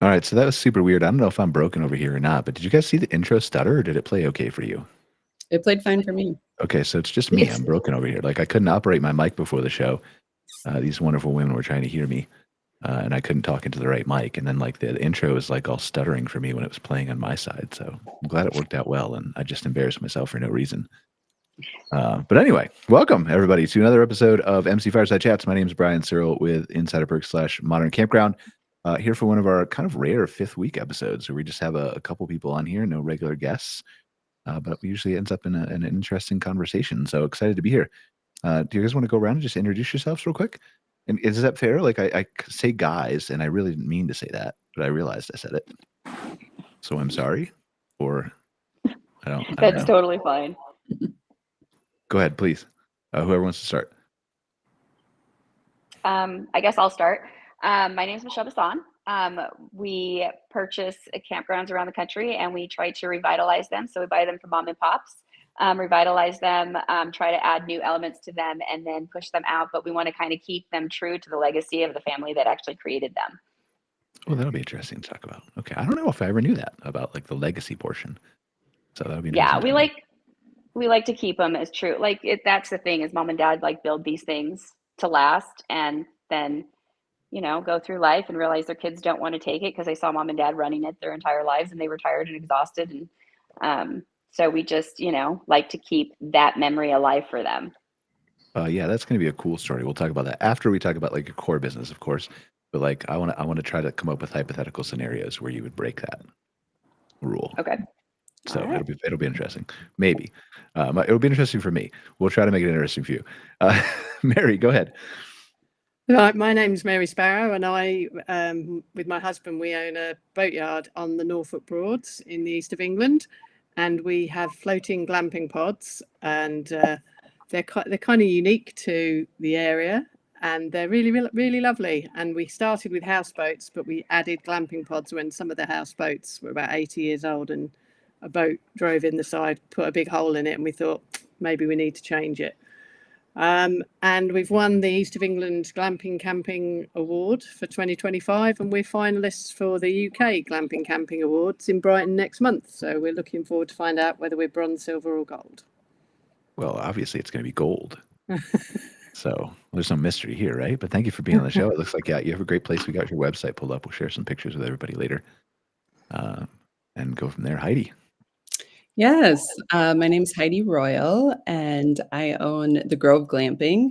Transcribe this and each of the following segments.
All right, so that was super weird. I don't know if I'm broken over here or not, but did you guys see the intro stutter or did it play okay for you? It played fine for me. Okay, so it's just me. I'm broken over here. Like I couldn't operate my mic before the show. These wonderful women were trying to hear me, and I couldn't talk into the right mic. And then like the intro was like all stuttering for me when it was playing on my side. So I'm glad it worked out well, and I just embarrassed myself for no reason. But anyway, welcome everybody to another episode of MC Fireside Chats. My name is Brian Searl with Insider Perks / Modern Campground. Here for one of our kind of rare fifth week episodes where we just have a couple people on here, no regular guests, but we usually ends up in an interesting conversation. So excited to be here. Do you guys want to go around and just introduce yourselves real quick? And is that fair? Like I say guys, and I really didn't mean to say that, but I realized I said it. So I'm sorry, or I don't That's know. totally fine. Go ahead, please. Whoever wants to start. I guess I'll start. My name is Mychele Bisson. We purchase campgrounds around the country and we try to revitalize them. So we buy them from mom and pops, revitalize them, try to add new elements to them, and then push them out. But we want to kind of keep them true to the legacy of the family that actually created them. Oh, that'll be interesting to talk about. Okay, I don't know if I ever knew that about like the legacy portion. So that'll be Yeah, interesting. we like to keep them as true. Like that's the thing is mom and dad like build these things to last, and then go through life and realize their kids don't want to take it because they saw mom and dad running it their entire lives and they were tired and exhausted. And so we just, like to keep that memory alive for them. Yeah, that's going to be a cool story. We'll talk about that after we talk about like your core business, of course. But like, I want to try to come up with hypothetical scenarios where you would break that rule. Okay. So All right. it'll be interesting. Maybe it'll be interesting for me. We'll try to make it interesting for you. Mary, go ahead. Right, my name's Mary Sparrow, and I, with my husband, we own a boatyard on the Norfolk Broads in the east of England, and we have floating glamping pods, and they're kind of unique to the area, and they're really, really, really lovely. And we started with houseboats, but we added glamping pods when some of the houseboats were about 80 years old, and a boat drove in the side, put a big hole in it, and we thought maybe we need to change it. And we've won the East of England Glamping Camping Award for 2025, and we're finalists for the UK Glamping Camping Awards in Brighton next month. So we're looking forward to find out whether we're bronze, silver, or gold. Well, obviously it's going to be gold. So there's no mystery here, right? But thank you for being on the show. It looks like you have a great place. We got your website pulled up. We'll share some pictures with everybody later, and go from there. Heidi. Yes, my name's Heidi Royal, and I own the Grove Glamping.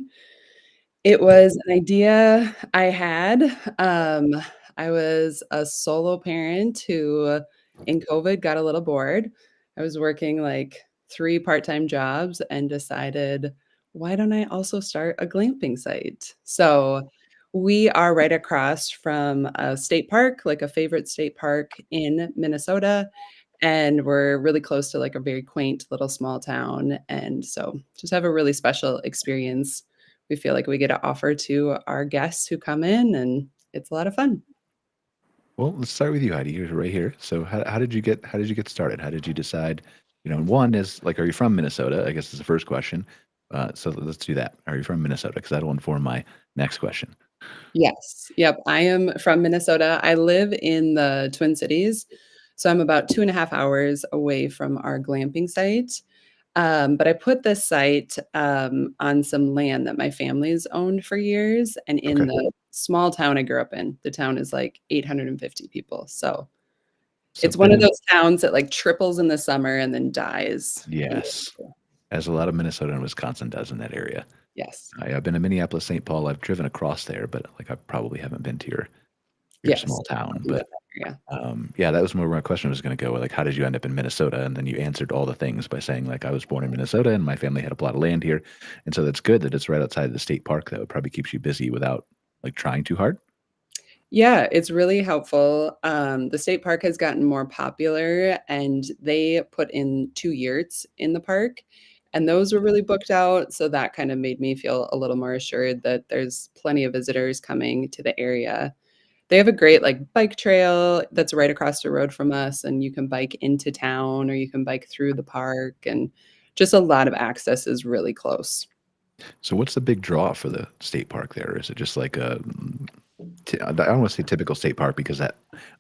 It was an idea I had. I was a solo parent who, in COVID, got a little bored. I was working like 3 part-time jobs and decided, why don't I also start a glamping site? So we are right across from a state park, like a favorite state park in Minnesota. And we're really close to like a very quaint little small town. And so just have a really special experience we feel like we get to offer to our guests who come in, and it's a lot of fun. Well, let's start with you, Heidi. You're right here. So how did you get started? How did you decide? One is like, are you from Minnesota? I guess is the first question. So let's do that. Are you from Minnesota? Because that'll inform my next question. Yes. Yep. I am from Minnesota. I live in the Twin Cities. So I'm about 2.5 hours away from our glamping site. But I put this site on some land that my family's owned for years. And in the small town I grew up in, the town is like 850 people. So it's one of those towns that like triples in the summer and then dies. Yes. As a lot of Minnesota and Wisconsin does in that area. Yes. I've been to Minneapolis, St. Paul. I've driven across there, but like I probably haven't been to your small town. But yeah, that was more where my question was going to go. Like, how did you end up in Minnesota? And then you answered all the things by saying, like, I was born in Minnesota and my family had a plot of land here. And so that's good that it's right outside the state park. That would probably keeps you busy without like trying too hard. Yeah, it's really helpful. The state park has gotten more popular and they put in 2 yurts in the park. And those were really booked out. So that kind of made me feel a little more assured that there's plenty of visitors coming to the area. They have a great like bike trail that's right across the road from us, and you can bike into town or you can bike through the park, and just a lot of access is really close. So what's the big draw for the state park there? Is it just like I don't want to say typical state park because that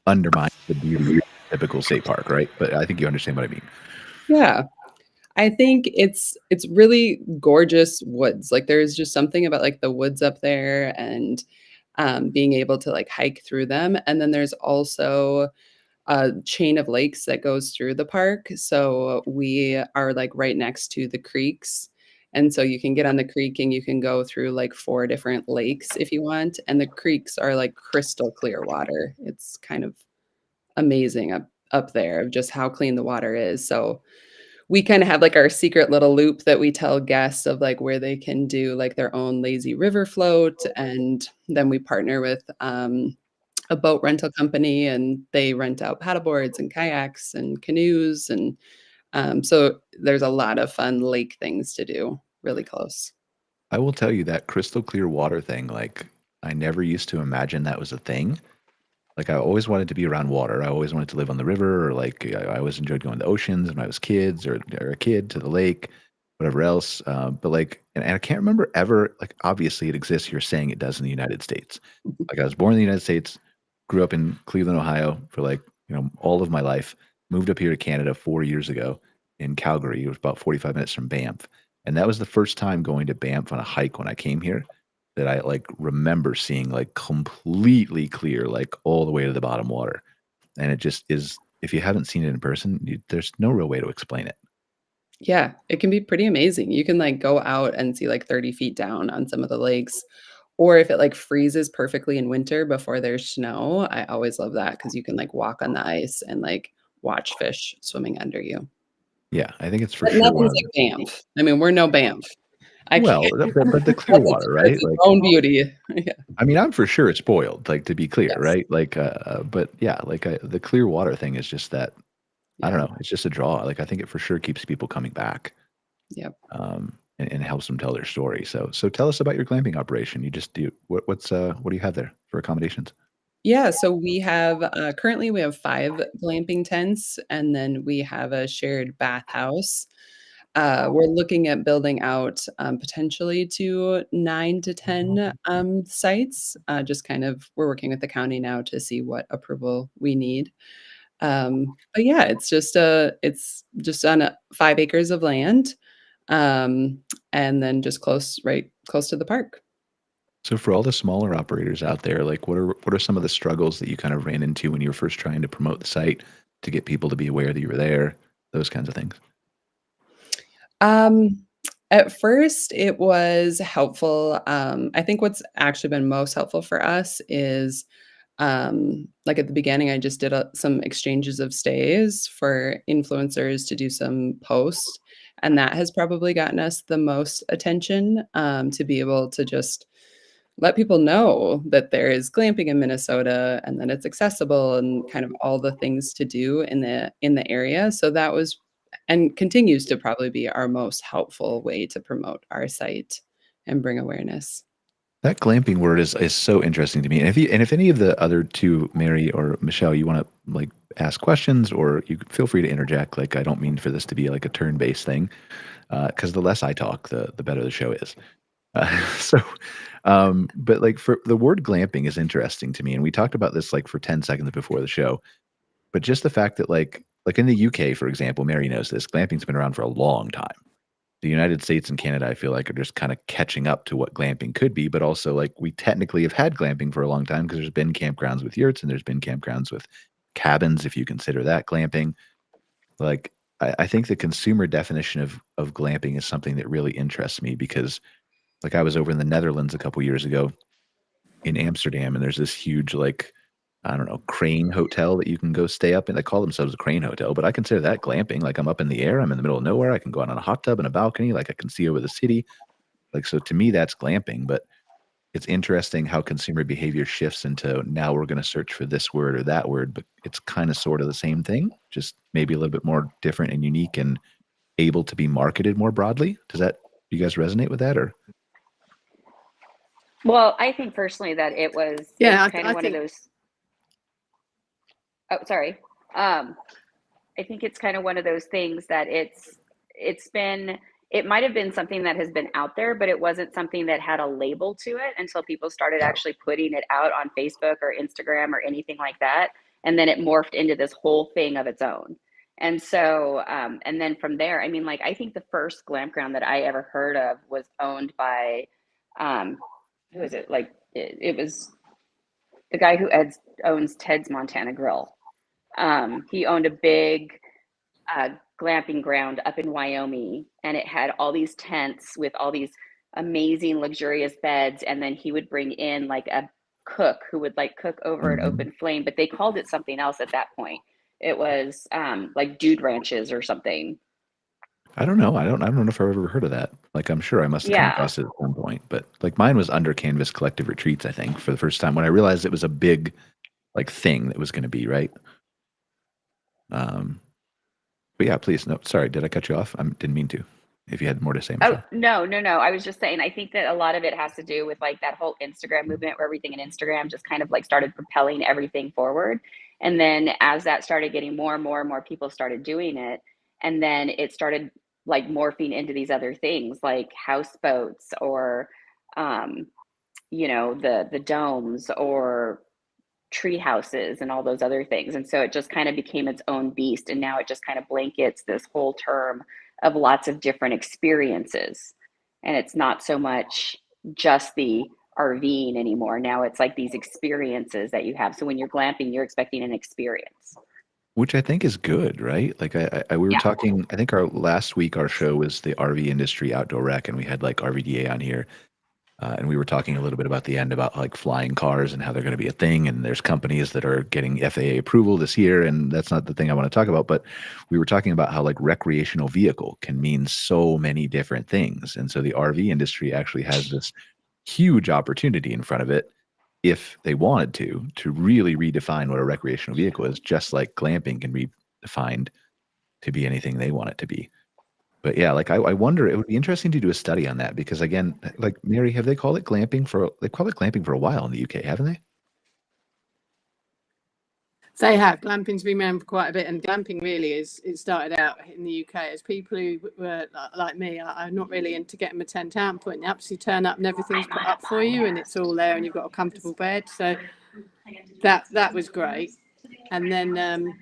undermines the beauty of typical state park, right? But I think you understand what I mean. Yeah. I think it's really gorgeous woods. Like there's just something about like the woods up there and being able to like hike through them. And then there's also a chain of lakes that goes through the park. So we are like right next to the creeks. And so you can get on the creek and you can go through like 4 different lakes if you want. And the creeks are like crystal clear water. It's kind of amazing up there of just how clean the water is. So we kind of have like our secret little loop that we tell guests of like where they can do like their own lazy river float. And then we partner with a boat rental company and they rent out paddleboards and kayaks and canoes. And so there's a lot of fun lake things to do really close. I will tell you that crystal clear water thing, like I never used to imagine that was a thing. Like I always wanted to be around water. I always wanted to live on the river, or like I always enjoyed going to oceans when I was kids, or a kid to the lake, whatever else. But like, and I can't remember ever. Like, obviously, it exists. You're saying it does in the United States. Like I was born in the United States, grew up in Cleveland, Ohio, for like all of my life. Moved up here to Canada 4 years ago in Calgary. It was about 45 minutes from Banff, and that was the first time going to Banff on a hike when I came here that I like remember seeing like completely clear, like all the way to the bottom water. And it just is, if you haven't seen it in person, there's no real way to explain it. Yeah, it can be pretty amazing. You can like go out and see like 30 feet down on some of the lakes. Or if it like freezes perfectly in winter before there's snow, I always love that because you can like walk on the ice and like watch fish swimming under you. Yeah, I think it's for But sure one nothing's of like the, Banff. I mean, we're no Banff. I can't. well, but the clear water, That's right? its Like, own beauty. Yeah. I mean, I'm for sure it's boiled, like to be clear, Yes. right? Like, but yeah, like the clear water thing is just that, I don't Yeah. know, it's just a draw. Like, I think it for sure keeps people coming back. Yep. And helps them tell their story. So tell us about your glamping operation. You just do what do you have there for accommodations? Yeah, so we have currently we have 5 glamping tents, and then we have a shared bathhouse. We're looking at building out potentially to 9 to 10 sites. Just kind of we're working with the county now to see what approval we need. But yeah, it's just on 5 acres of land, um, and then just close to the park. So for all the smaller operators out there, like what are some of the struggles that you kind of ran into when you were first trying to promote the site to get people to be aware that you were there, those kinds of things? Um, at first, it was helpful. I think what's actually been most helpful for us is, like at the beginning, I just did some exchanges of stays for influencers to do some posts, and that has probably gotten us the most attention to be able to just let people know that there is glamping in Minnesota and that it's accessible and kind of all the things to do in the area. So that was and continues to probably be our most helpful way to promote our site and bring awareness. That glamping word is so interesting to me. And if any of the other two, Mary or Michelle, you want to like ask questions, or you feel free to interject. Like I don't mean for this to be like a turn-based thing, because the less I talk, the better the show is. So, but like for the word glamping is interesting to me, and we talked about this like for 10 seconds before the show. But just the fact that like in the UK, for example, Mary knows this, glamping's been around for a long time. The United States and Canada, I feel like, are just kind of catching up to what glamping could be, but also like we technically have had glamping for a long time because there's been campgrounds with yurts and there's been campgrounds with cabins, if you consider that glamping. Like I think the consumer definition of glamping is something that really interests me because like I was over in the Netherlands a couple years ago in Amsterdam, and there's this huge like I don't know, crane hotel that you can go stay up in. They call themselves a crane hotel, but I consider that glamping. Like I'm up in the air, I'm in the middle of nowhere. I can go out on a hot tub and a balcony, like I can see over the city. Like so to me that's glamping, but it's interesting how consumer behavior shifts into now we're going to search for this word or that word, but it's kind of sort of the same thing, just maybe a little bit more different and unique and able to be marketed more broadly. Does that you guys resonate with that or Well, I think personally that Yeah, it's kind I of one of think those. Oh, sorry. I think it's kind of one of those things that it's been it might have been something that has been out there, but it wasn't something that had a label to it until people started actually putting it out on Facebook or Instagram or anything like that. And then it morphed into this whole thing of its own. And so, and then from there, I mean, like, I think the first glampground that I ever heard of was owned by, who is it? Like, it was the guy who owns Ted's Montana Grill. He owned a big glamping ground up in Wyoming, and it had all these tents with all these amazing luxurious beds. And then he would bring in like a cook who would like cook over an open flame, but they called it something else at that point. It was like Dude Ranches or something. I don't know. I don't know if I've ever heard of that. Like, I'm sure I must have come across it at some point, but like mine was Under Canvas Collective Retreats, I think, for the first time when I realized it was a big like thing that was going to be, right? But yeah, please. No, sorry. Did I cut you off? I didn't mean to. If you had more to say, Mychele. Oh, no. I was just saying, I think that a lot of it has to do with like that whole Instagram movement where everything in Instagram just kind of like started propelling everything forward. And then as that started getting more and more people started doing it. And then it started like morphing into these other things like houseboats or, you know, the domes or tree houses and all those other things. And so it just kind of became its own beast. And now it just kind of blankets this whole term of lots of different experiences. And it's not so much just the RVing anymore. Now it's like these experiences that you have. So when you're glamping, you're expecting an experience. Which I think is good, right? Like we were talking, I think our last week, our show was the RV industry outdoor rec, and we had like RVDA on here. And we were talking a little bit about the end about like flying cars and how they're going to be a thing. And there's companies that are getting FAA approval this year. And that's not the thing I want to talk about. But we were talking about how like recreational vehicle can mean so many different things. And so the RV industry actually has this huge opportunity in front of it if they wanted to really redefine what a recreational vehicle is, just like glamping can be defined to be anything they want it to be. But yeah, like I wonder, it would be interesting to do a study on that because again, like Mary, have they called it glamping for a while in the UK, haven't they? They have. Glamping's been around for quite a bit, and glamping really it started out in the UK as people who were like me are not really into getting a tent out and putting it up. So you turn up and everything's put up for you and it's all there and you've got a comfortable bed. So that was great. And then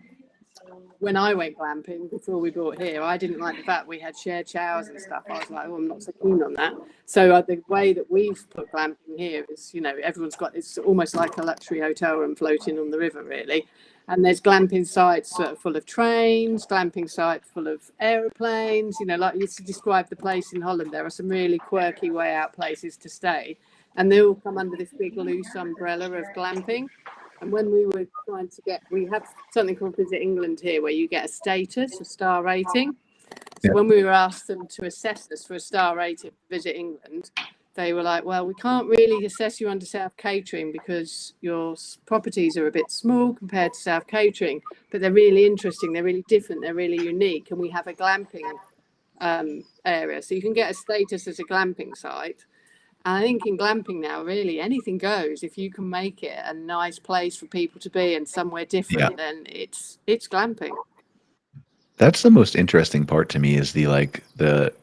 when I went glamping before we bought here, I didn't like the fact we had shared showers and stuff. I was like, oh, I'm not so keen on that. So the way that we've put glamping here is, you know, everyone's got, it's almost like a luxury hotel room floating on the river, really. And there's glamping sites full of trains, glamping sites full of aeroplanes. You know, like you described the place in Holland, there are some really quirky way out places to stay. And they all come under this big loose umbrella of glamping. And when we were trying to we have something called Visit England here, where you get a status, a star rating. So when we were asked them to assess us for a star rating for Visit England, they were like, well, we can't really assess you under South Catering because your properties are a bit small compared to South Catering, but they're really interesting, they're really different, they're really unique, and we have a glamping area. So you can get a status as a glamping site. And I think in glamping now, really, anything goes. If you can make it a nice place for people to be and somewhere different, then it's glamping. That's the most interesting part to me is the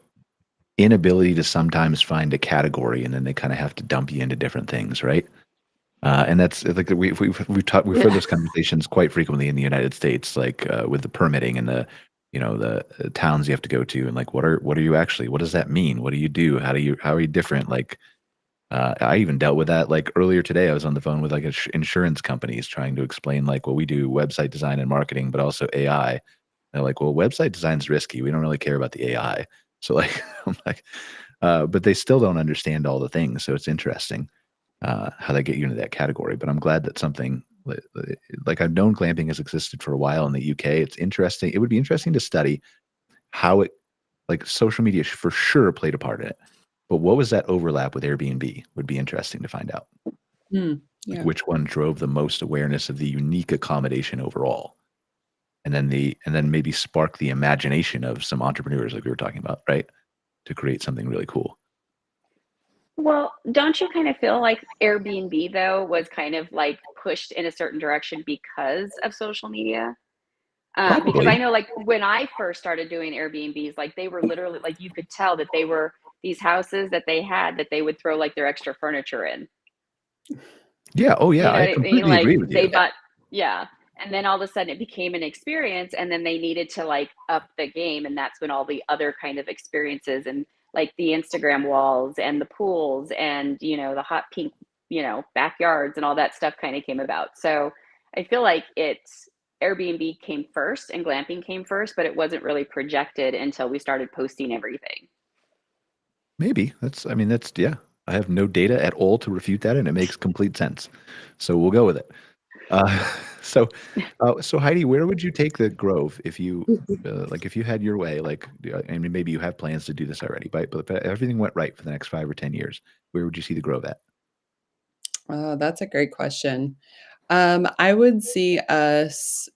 inability to sometimes find a category and then they kind of have to dump you into different things, right? And that's like we've heard those conversations quite frequently in the United States, like with the permitting and the towns you have to go to, and like what are you actually? What does that mean? What do you do? How are you different? Like I even dealt with that like earlier today. I was on the phone with like insurance companies trying to explain like, well, we do website design and marketing, but also AI. They're like, well, website design's risky. We don't really care about the AI. So like, I'm like, but they still don't understand all the things. So it's interesting how they get you into that category. But I'm glad that something like I've known glamping has existed for a while in the UK. It's interesting. It would be interesting to study how it, like social media for sure played a part in it. But what was that overlap with Airbnb would be interesting to find out. Like which one drove the most awareness of the unique accommodation overall. And then maybe spark the imagination of some entrepreneurs like we were talking about, right? To create something really cool. Well, don't you kind of feel like Airbnb though was kind of like pushed in a certain direction because of social media? Because I Probably. know, like, when I first started doing Airbnbs, like, they were literally, like, you could tell that they were these houses that they had that they would throw, like, their extra furniture in. Yeah. Oh, You yeah. know I what I mean? completely agree Like, with they you. bought yeah, and then all of a sudden it became an experience, and then they needed to, like, up the game, and that's when all the other kind of experiences and, like, the Instagram walls and the pools and, the hot pink, backyards and all that stuff kinda came about. So, I feel like it's Airbnb came first and glamping came first, but it wasn't really projected until we started posting everything. Maybe. I mean, yeah. I have no data at all to refute that, and it makes complete sense. So we'll go with it. Uh, so, so Heidi, where would you take the Grove if you, like, if you had your way? Like, I mean, maybe you have plans to do this already, but if everything went right for the next 5 or 10 years, where would you see the Grove at? That's a great question. I would see us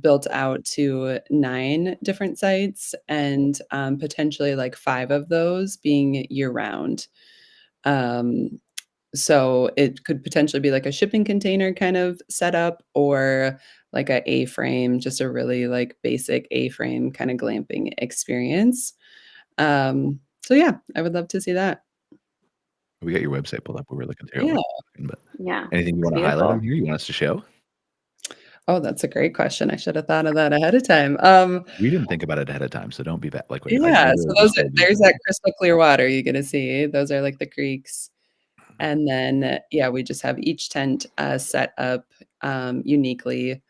built out to 9 different sites and potentially like 5 of those being year round. Um, so it could potentially be like a shipping container kind of setup or like a A-frame, just a really like basic A-frame kind of glamping experience. So yeah, I would love to see that. We got your website pulled up. We were looking through it. Yeah. But Yeah, anything you it's want to highlight on beautiful. here? You want us to show? Oh, that's a great question. I should have thought of that ahead of time. We didn't think about it ahead of time, so don't be bad. Like, I Yeah, so literally those just are told you. there's that crystal clear water you get to see. Those are like the creeks. And then, yeah, we just have each tent set up uniquely.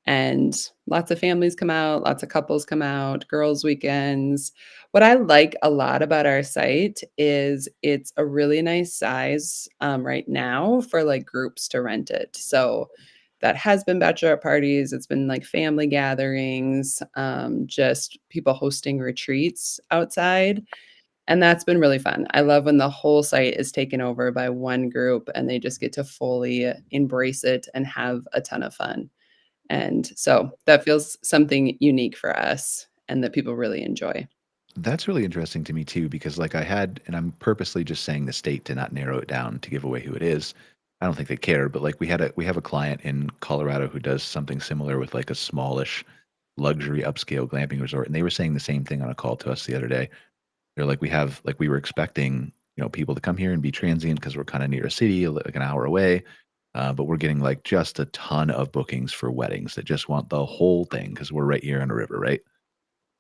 And lots of families come out, lots of couples come out, girls' weekends. What I like a lot about our site is it's a really nice size right now for like groups to rent it. So that has been bachelorette parties, it's been like family gatherings, just people hosting retreats outside. And that's been really fun. I love when the whole site is taken over by one group and they just get to fully embrace it and have a ton of fun. And so that feels something unique for us and that people really enjoy. That's really interesting to me too, because like and I'm purposely just saying the state to not narrow it down to give away who it is. I don't think they care, but like we have a client in Colorado who does something similar with like a smallish luxury upscale glamping resort, and they were saying the same thing on a call to us the other day. They're like, we were expecting, people to come here and be transient because we're kind of near a city, like an hour away. But we're getting like just a ton of bookings for weddings that just want the whole thing because we're right here on a river, right?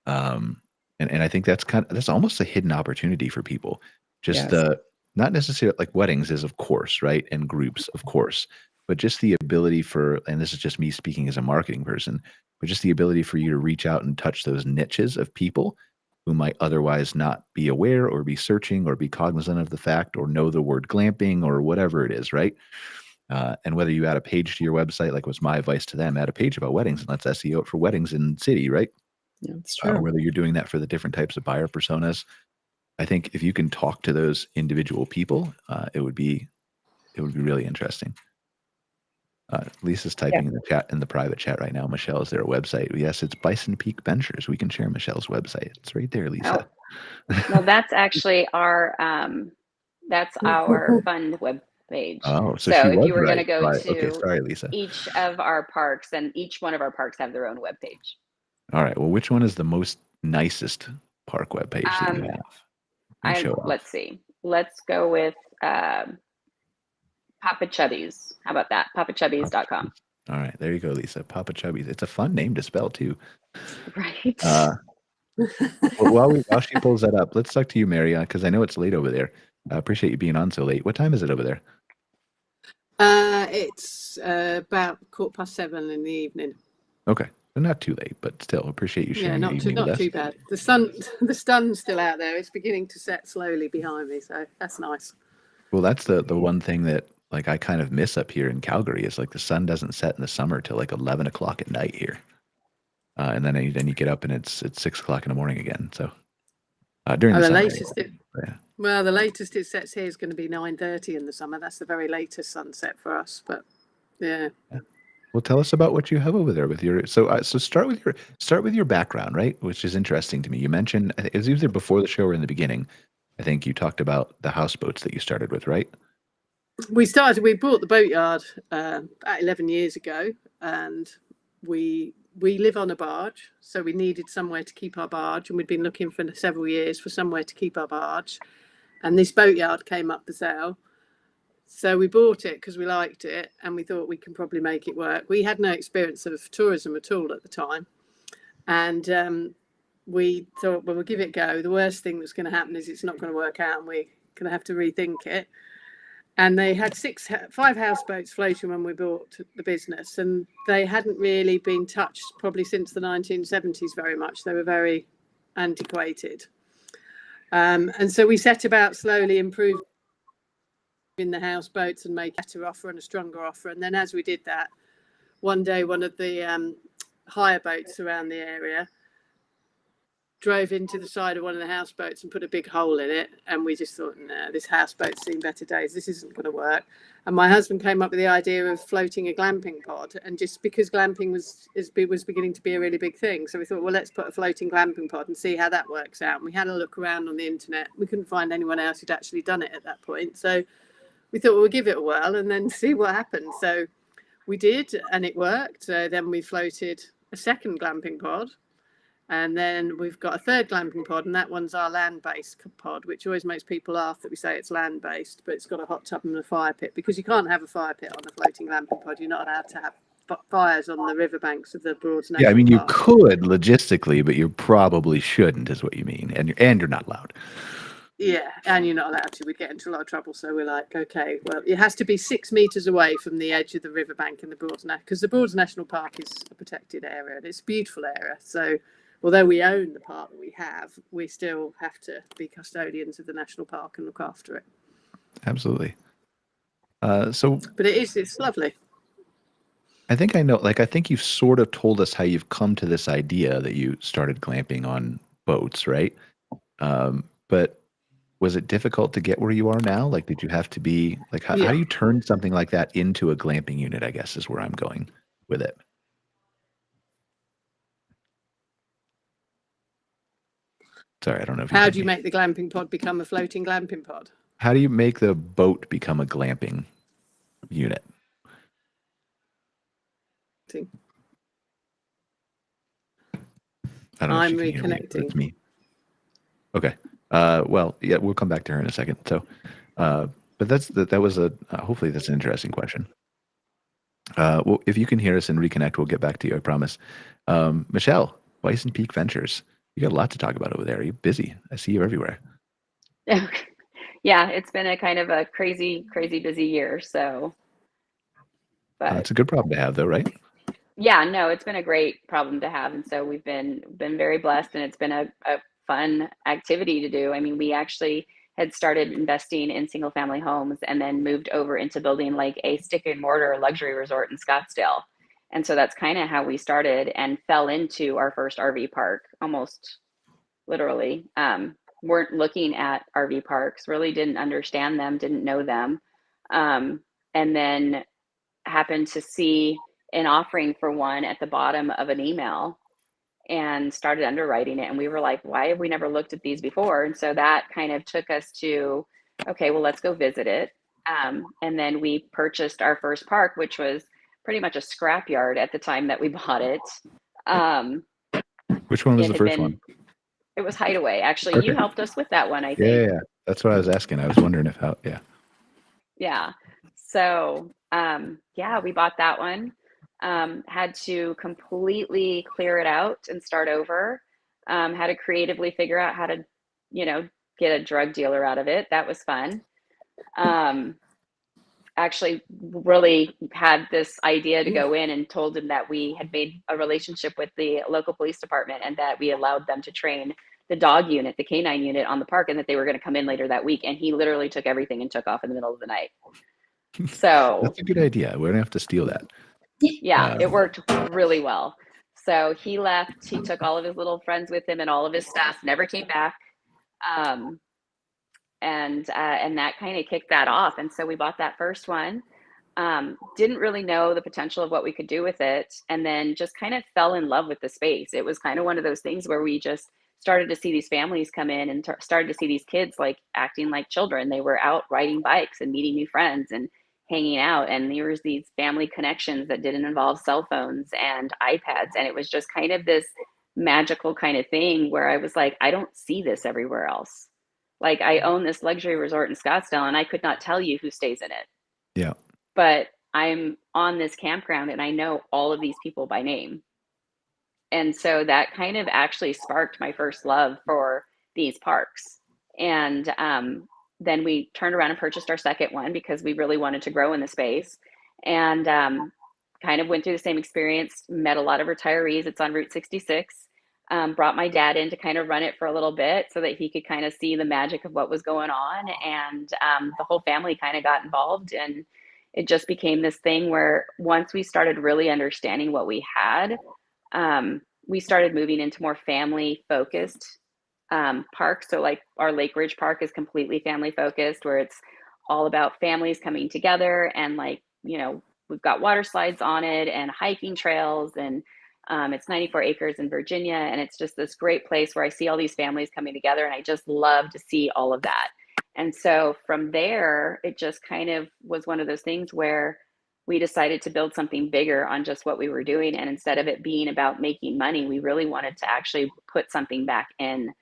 Um, and I think that's almost a hidden opportunity for people. Just Yes. the not necessarily like weddings is of course, right? And groups, of course, but just the ability and this is just me speaking as a marketing person, but just the ability for you to reach out and touch those niches of people who might otherwise not be aware or be searching or be cognizant of the fact or know the word glamping or whatever it is, right? And whether you add a page to your website, like was my advice to them, add a page about weddings and let's SEO it for weddings in city, right? Yeah, it's true. Whether you're doing that for the different types of buyer personas, I think if you can talk to those individual people, it would be really interesting. Lisa's Yeah. typing in the private chat right now. Mychele, is there a website? Yes, it's Bison Peak Ventures. We can share Mychele's website. It's right there, Lisa. No, that's actually that's our fund web page. Oh, so she So if was you were going to right. go Right. Okay. to Sorry, Lisa. each of our parks, and each one of our parks have their own web page. All right. Well, which one is the most nicest park webpage that you have? And show off. Let's see. Let's go with Papa Chubby's. How about that? PapaChubby's.com. All right, there you go, Lisa. Papa Chubby's. It's a fun name to spell too. Right. Well, while she pulls that up, let's talk to you, Mary, because I know it's late over there. I appreciate you being on so late. What time is it over there? It's about 7:15 in the evening. Okay, so not too late, but still appreciate you sharing. Yeah, not too bad. The sun's still out there. It's beginning to set slowly behind me, so that's nice. Well, that's the one thing that like I kind of miss up here in Calgary is like the sun doesn't set in the summer till like 11 o'clock at night here, and then you get up and it's 6 o'clock in the morning again. So during the summer, the latest it sets here is going to be 9:30 in the summer. That's the very latest sunset for us. But yeah. Well, tell us about what you have over there with your. So start with your background, right? Which is interesting to me. You mentioned it was either before the show or in the beginning. I think you talked about the houseboats that you started with, right? We bought the boatyard about 11 years ago, and we we live on a barge, so we needed somewhere to keep our barge, and we'd been looking for several years for somewhere to keep our barge, and this boatyard came up for sale. So we bought it because we liked it, and we thought we can probably make it work. We had no experience of tourism at all at the time, and we thought, well, we'll give it a go. The worst thing that's going to happen is it's not going to work out, and we're going to have to rethink it. And they had 5 houseboats floating when we bought the business, and they hadn't really been touched probably since the 1970s very much. They were very antiquated. And so we set about slowly improving the houseboats and make a better offer and a stronger offer. And then as we did that, one day one of the hire boats around the area drove into the side of one of the houseboats and put a big hole in it, and we just thought, no, this houseboat's seen better days, this isn't going to work. And my husband came up with the idea of floating a glamping pod, and just because glamping was beginning to be a really big thing, so we thought, well, let's put a floating glamping pod and see how that works out. And we had a look around on the internet. We couldn't find anyone else who'd actually done it at that point, so we thought, well, we'll give it a whirl and then see what happens. So we did, and it worked. So then we floated a second glamping pod. And then we've got a third glamping pod, and that one's our land-based pod, which always makes people laugh that we say it's land-based, but it's got a hot tub and a fire pit, because you can't have a fire pit on a floating glamping pod. You're not allowed to have fires on the riverbanks of the Broads National Yeah, I mean, you Park. could logistically, but you probably shouldn't, is what you mean, and you're not allowed. Yeah, and you're not allowed to. We'd get into a lot of trouble. So we're like, okay, well, it has to be 6 meters away from the edge of the riverbank in the Broads National, because the Broads National Park is a protected area, and it's a beautiful area. So although we own the part that we have, we still have to be custodians of the national park and look after it. Absolutely. But it's lovely. I think I know, like, I think you've sort of told us how you've come to this idea that you started glamping on boats, right? But was it difficult to get where you are now? Like, did you have to be, like, how do you turn something like that into a glamping unit, I guess, is where I'm going with it. Sorry, I don't know if how do you make the glamping pod become a floating glamping pod? How do you make the boat become a glamping unit? I don't know. I'm if you can hear me, but reconnecting. it's me. Okay. Well, yeah, we'll come back to her in a second. So, but that was hopefully that's an interesting question. Well, if you can hear us and reconnect, we'll get back to you. I promise. Mychele, Bison Peak Ventures. You got a lot to talk about over there. Are you busy? I see you everywhere. Yeah, it's been a kind of a crazy busy year. So, but it's a good problem to have, though, right? Yeah, no, it's been a great problem to have, and so we've been very blessed, and it's been a fun activity to do. I mean, we actually had started investing in single family homes and then moved over into building like a stick and mortar luxury resort in Scottsdale. And so that's kind of how we started and fell into our first RV park almost literally. Weren't looking at RV parks, really didn't understand them, didn't know them. And then happened to see an offering for one at the bottom of an email and started underwriting it. And we were like, why have we never looked at these before? And so that kind of took us to, okay, well, let's go visit it. And then we purchased our first park, which was pretty much a scrapyard at the time that we bought it. Which one was the first one? It was Hideaway. Actually, Okay. You helped us with that one, I think. Yeah. That's what I was asking. I was wondering Yeah. So, we bought that one. Had to completely clear it out and start over. Had to creatively figure out how to, get a drug dealer out of it. That was fun. Actually really had this idea to go in and told him that we had made a relationship with the local police department and that we allowed them to train the dog unit, the canine unit on the park, and that they were going to come in later that week. And he literally took everything and took off in the middle of the night. So that's a good idea. We're gonna have to steal that. Yeah, it worked really well. So he left, he took all of his little friends with him and all of his stuff, never came back. And that kind of kicked that off. And so we bought that first one, didn't really know the potential of what we could do with it. And then just kind of fell in love with the space. It was kind of one of those things where we just started to see these families come in and started to see these kids like acting like children. They were out riding bikes and meeting new friends and hanging out, and there was these family connections that didn't involve cell phones and iPads. And it was just kind of this magical kind of thing where I was like, I don't see this everywhere else. Like, I own this luxury resort in Scottsdale and I could not tell you who stays in it, Yeah. but I'm on this campground and I know all of these people by name. And so that kind of actually sparked my first love for these parks. And then we turned around and purchased our second one because we really wanted to grow in the space. And kind of went through the same experience, met a lot of retirees. It's on Route 66. Brought my dad in to kind of run it for a little bit so that he could kind of see the magic of what was going on. And the whole family kind of got involved. And it just became this thing where once we started really understanding what we had, we started moving into more family focused parks. So like our Lake Ridge Park is completely family focused, where it's all about families coming together, and like, you know, we've got water slides on it and hiking trails, and it's 94 acres in Virginia. And it's just this great place where I see all these families coming together, and I just love to see all of that. And so from there, it just kind of was one of those things where we decided to build something bigger on just what we were doing. And instead of it being about making money, we really wanted to actually put something back in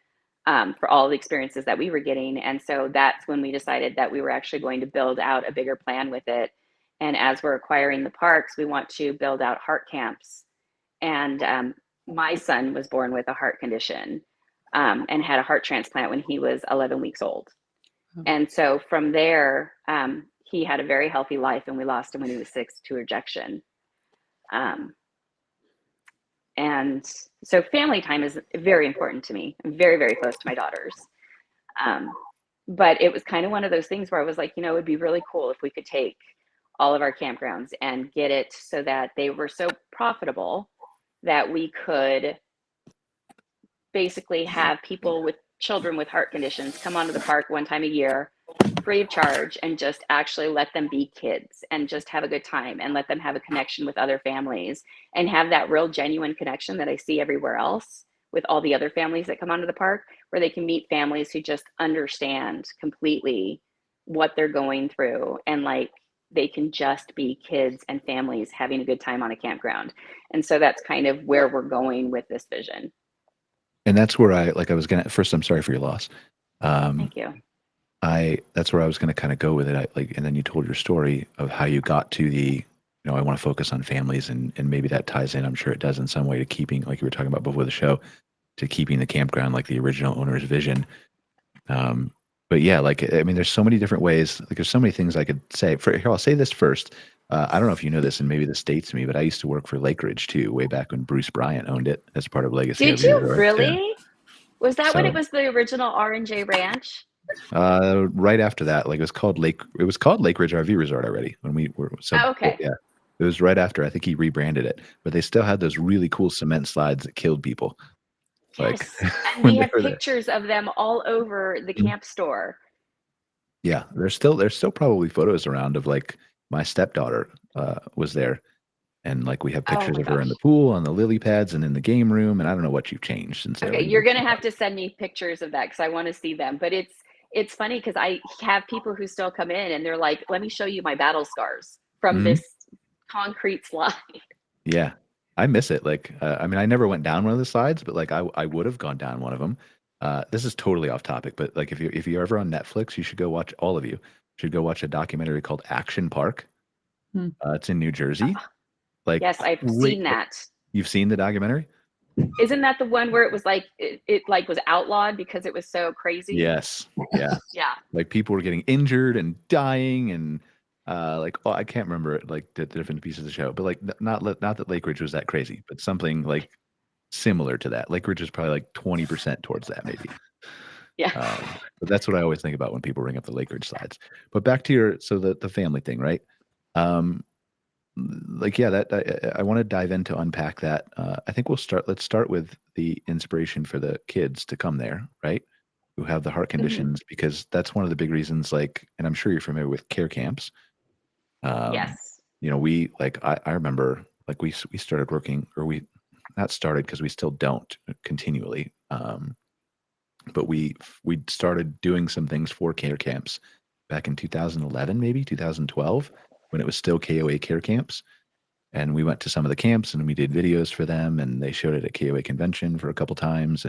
for all the experiences that we were getting. And so that's when we decided that we were actually going to build out a bigger plan with it. And as we're acquiring the parks, we want to build out heart camps. And my son was born with a heart condition and had a heart transplant when he was 11 weeks old. And so from there, he had a very healthy life, and we lost him when he was 6 to rejection. And so family time is very important to me. I'm very, very close to my daughters. But it was kind of one of those things where I was like, you know, it'd be really cool if we could take all of our campgrounds and get it so that they were so profitable that we could basically have people with children with heart conditions come onto the park one time a year, free of charge, and just actually let them be kids and just have a good time and let them have a connection with other families and have that real genuine connection that I see everywhere else with all the other families that come onto the park, where they can meet families who just understand completely what they're going through, and like they can just be kids and families having a good time on a campground. And so that's kind of where we're going with this vision. And that's where I was gonna, first, I'm sorry for your loss. Thank you. That's where I was gonna kind of go with it. And then you told your story of how you got to the, you know, I want to focus on families, and maybe that ties in, I'm sure it does in some way, to keeping, like you were talking about before the show, to keeping the campground like the original owner's vision. But yeah, like, I mean, there's so many different ways, like there's so many things I could say. Here, I'll say this first. I don't know if you know this, and maybe this dates me, but I used to work for Lake Ridge too, way back when Bruce Bryant owned it as part of Legacy. Did you Resorts. really? Yeah. Was that when it was the original R&J Ranch? Right after that, like it was called Lake Ridge RV Resort already when we were. So okay. Yeah, it was right after. I think he rebranded it, but they still had those really cool cement slides that killed people. Like, yes. And we have pictures of them all over the camp store. Yeah, there's still probably photos around of like my stepdaughter was there, and like we have pictures of her in the pool, on the lily pads, and in the game room. And I don't know what you've changed since. Okay, you're gonna have to send me pictures of that because I want to see them. But it's funny because I have people who still come in and they're like, "Let me show you my battle scars from this concrete slide." Yeah, I miss it. Like, I mean, I never went down one of the slides, but like I would have gone down one of them. This is totally off topic, but like if you're ever on Netflix, you should go watch. All of you should go watch a documentary called Action Park. It's in New Jersey. Like, yes, I've seen that. You've seen the documentary? Isn't that the one where it was like it like was outlawed because it was so crazy? Yes. Yeah. Yeah. Like people were getting injured and dying, and like, oh, I can't remember like the different pieces of the show, but like not that Lake Ridge was that crazy, but something like similar to that. Lake Ridge is probably like 20% towards that, maybe. Yeah. But that's what I always think about when people bring up the Lake Ridge slides. But back to the family thing, right? Like, yeah, that I want to dive into unpack that. I think let's start with the inspiration for the kids to come there, right? Who have the heart conditions, because that's one of the big reasons, like, and I'm sure you're familiar with care camps. Yes. You know, I remember like we started working, or we not started because we still don't continually. But we started doing some things for care camps back in 2011, maybe 2012. when it was still KOA care camps. And we went to some of the camps and we did videos for them, and they showed it at KOA convention for a couple times.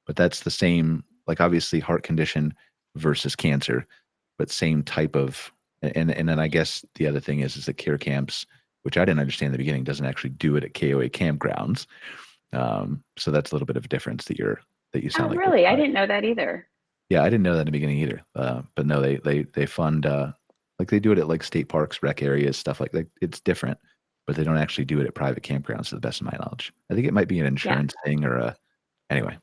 But that's the same, like obviously heart condition versus cancer, but same type of, and then I guess the other thing is that care camps, which I didn't understand in the beginning, doesn't actually do it at KOA campgrounds. So that's a little bit of a difference that you sound like. Really? I didn't know that either. Yeah, I didn't know that in the beginning either. But no, they fund like they do it at like state parks, rec areas, stuff like that. It's different, but they don't actually do it at private campgrounds, to the best of my knowledge. I think it might be an insurance thing or anyway.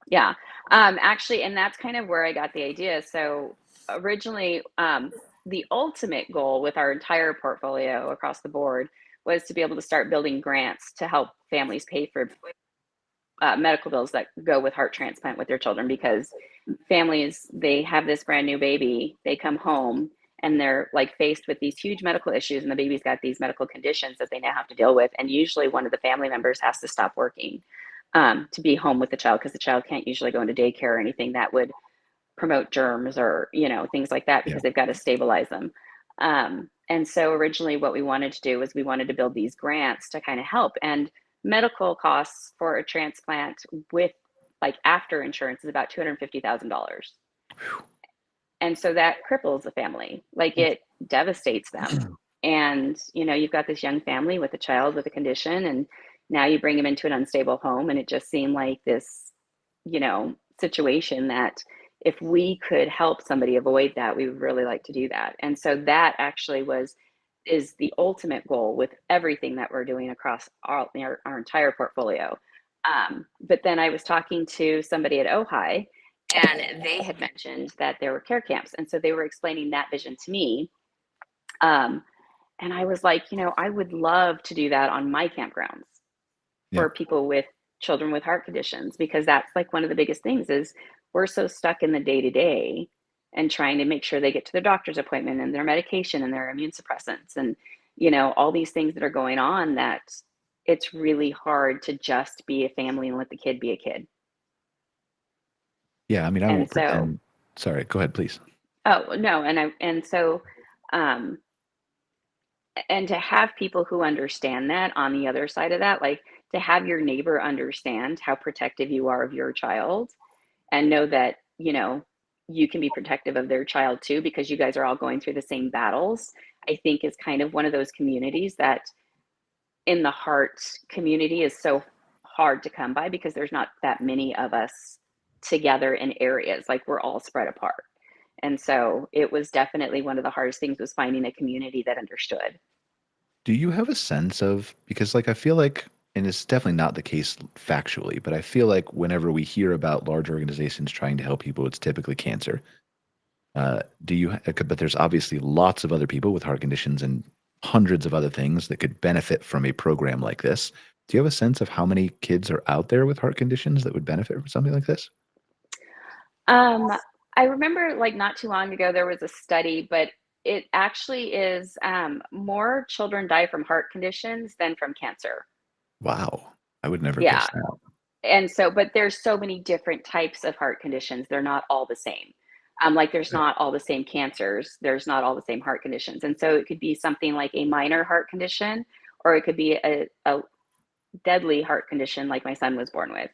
Yeah, actually, and that's kind of where I got the idea. So originally, the ultimate goal with our entire portfolio across the board was to be able to start building grants to help families pay for medical bills that go with heart transplant with their children, because families, they have this brand new baby, they come home and they're like faced with these huge medical issues, and the baby's got these medical conditions that they now have to deal with. And usually one of the family members has to stop working to be home with the child, because the child can't usually go into daycare or anything that would promote germs or, things like that, because they've got to stabilize them. And so originally what we wanted to do was we wanted to build these grants to kind of help. And medical costs for a transplant with like after insurance is about $250,000. And so that cripples the family, like it devastates them. And, you've got this young family with a child with a condition, and now you bring them into an unstable home. And it just seemed like this, situation that if we could help somebody avoid that, we would really like to do that. And so that actually is the ultimate goal with everything that we're doing across our entire portfolio. But then I was talking to somebody at Ojai, and they had mentioned that there were care camps. And so they were explaining that vision to me. And I was like, I would love to do that on my campgrounds for people with children with heart conditions, because that's like one of the biggest things is we're so stuck in the day-to-day and trying to make sure they get to their doctor's appointment and their medication and their immune suppressants and, all these things that are going on, that it's really hard to just be a family and let the kid be a kid. Yeah. I mean, I won't pretend. Sorry, go ahead, please. Oh, no. And to have people who understand that on the other side of that, like to have your neighbor understand how protective you are of your child and know that, you can be protective of their child too, because you guys are all going through the same battles, I think is kind of one of those communities that in the heart community is so hard to come by, because there's not that many of us together in areas, like we're all spread apart. And so it was definitely one of the hardest things, was finding a community that understood. Do you have a sense of, because like I feel like, and it's definitely not the case factually, but I feel like whenever we hear about large organizations trying to help people, it's typically cancer. But there's obviously lots of other people with heart conditions and hundreds of other things that could benefit from a program like this. Do you have a sense of how many kids are out there with heart conditions that would benefit from something like this? I remember like not too long ago, there was a study, but it actually is more children die from heart conditions than from cancer. Wow. I would never guess that. And so, but there's so many different types of heart conditions. They're not all the same. Like there's not all the same cancers. There's not all the same heart conditions. And so it could be something like a minor heart condition, or it could be a deadly heart condition like my son was born with.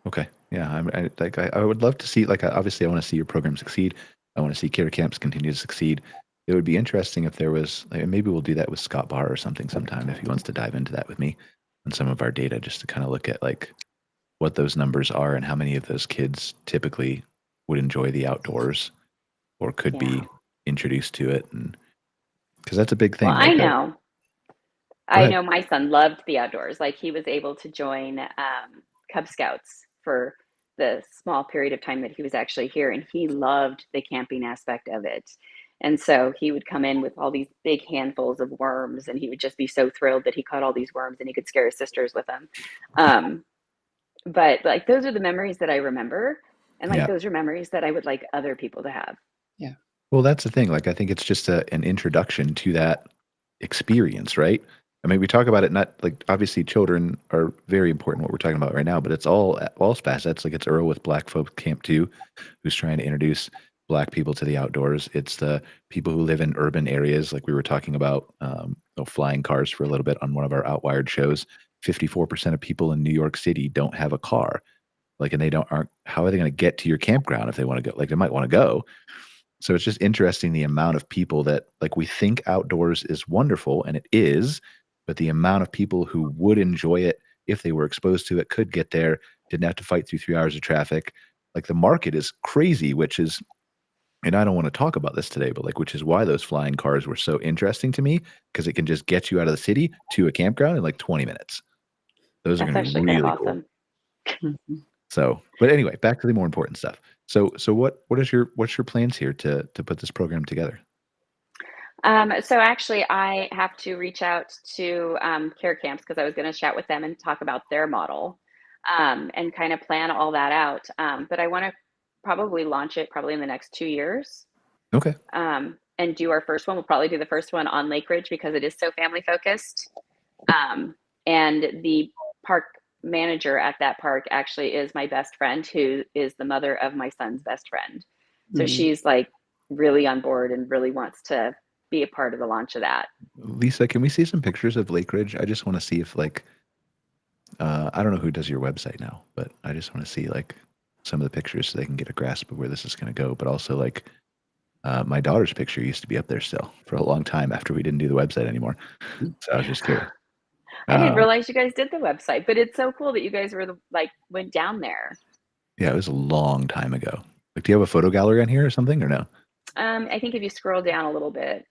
Okay. Yeah. I would love to see, like, obviously I want to see your program succeed. I want to see care camps continue to succeed. It would be interesting if there was, like, maybe we'll do that with Scott Barr or something sometime, if he wants to dive into that with me on some of our data, just to kind of look at like what those numbers are and how many of those kids typically would enjoy the outdoors or could be introduced to it. And because that's a big thing. Well, like, I know my son loved the outdoors. Like he was able to join Cub Scouts for the small period of time that he was actually here, and he loved the camping aspect of it. And so he would come in with all these big handfuls of worms, and he would just be so thrilled that he caught all these worms and he could scare his sisters with them. But like those are the memories that I remember, and like those are memories that I would like other people to have. Yeah. Well, that's the thing. Like I think it's just an introduction to that experience, right? I mean, we talk about it, not like obviously children are very important, what we're talking about right now, but it's all facets. Like it's Earl with Black Folk Camp 2, who's trying to introduce Black people to the outdoors. It's the people who live in urban areas, like we were talking about, flying cars for a little bit on one of our Outwired shows. 54% of people in New York City don't have a car. Like, and how are they going to get to your campground if they want to go? Like, they might want to go. So it's just interesting the amount of people that, like, we think outdoors is wonderful, and it is, but the amount of people who would enjoy it if they were exposed to it, could get there, didn't have to fight through 3 hours of traffic. Like, the market is crazy, which is, and I don't want to talk about this today, but like, which is why those flying cars were so interesting to me, because it can just get you out of the city to a campground in like 20 minutes. Those are That's going to be actually kind really of cool. awesome. So, but anyway, back to the more important stuff. So what's your plans here to put this program together? So actually, I have to reach out to Care Camps because I was going to chat with them and talk about their model and kind of plan all that out. But I want to probably launch it probably in the next 2 years Okay. and do our first one. We'll probably do the first one on Lake Ridge because it is so family focused. And the park manager at that park actually is my best friend, who is the mother of my son's best friend. So she's like really on board and really wants to be a part of the launch of that. Lisa, can we see some pictures of Lake Ridge? I just want to see if, like, I don't know who does your website now, but I just want to see like some of the pictures so they can get a grasp of where this is going to go. But also, like, my daughter's picture used to be up there still for a long time after we didn't do the website anymore. So I was just curious. I didn't realize you guys did the website, but it's so cool that you guys were went down there. Yeah, it was a long time ago. Like, do you have a photo gallery on here or something, or no? I think if you scroll down a little bit.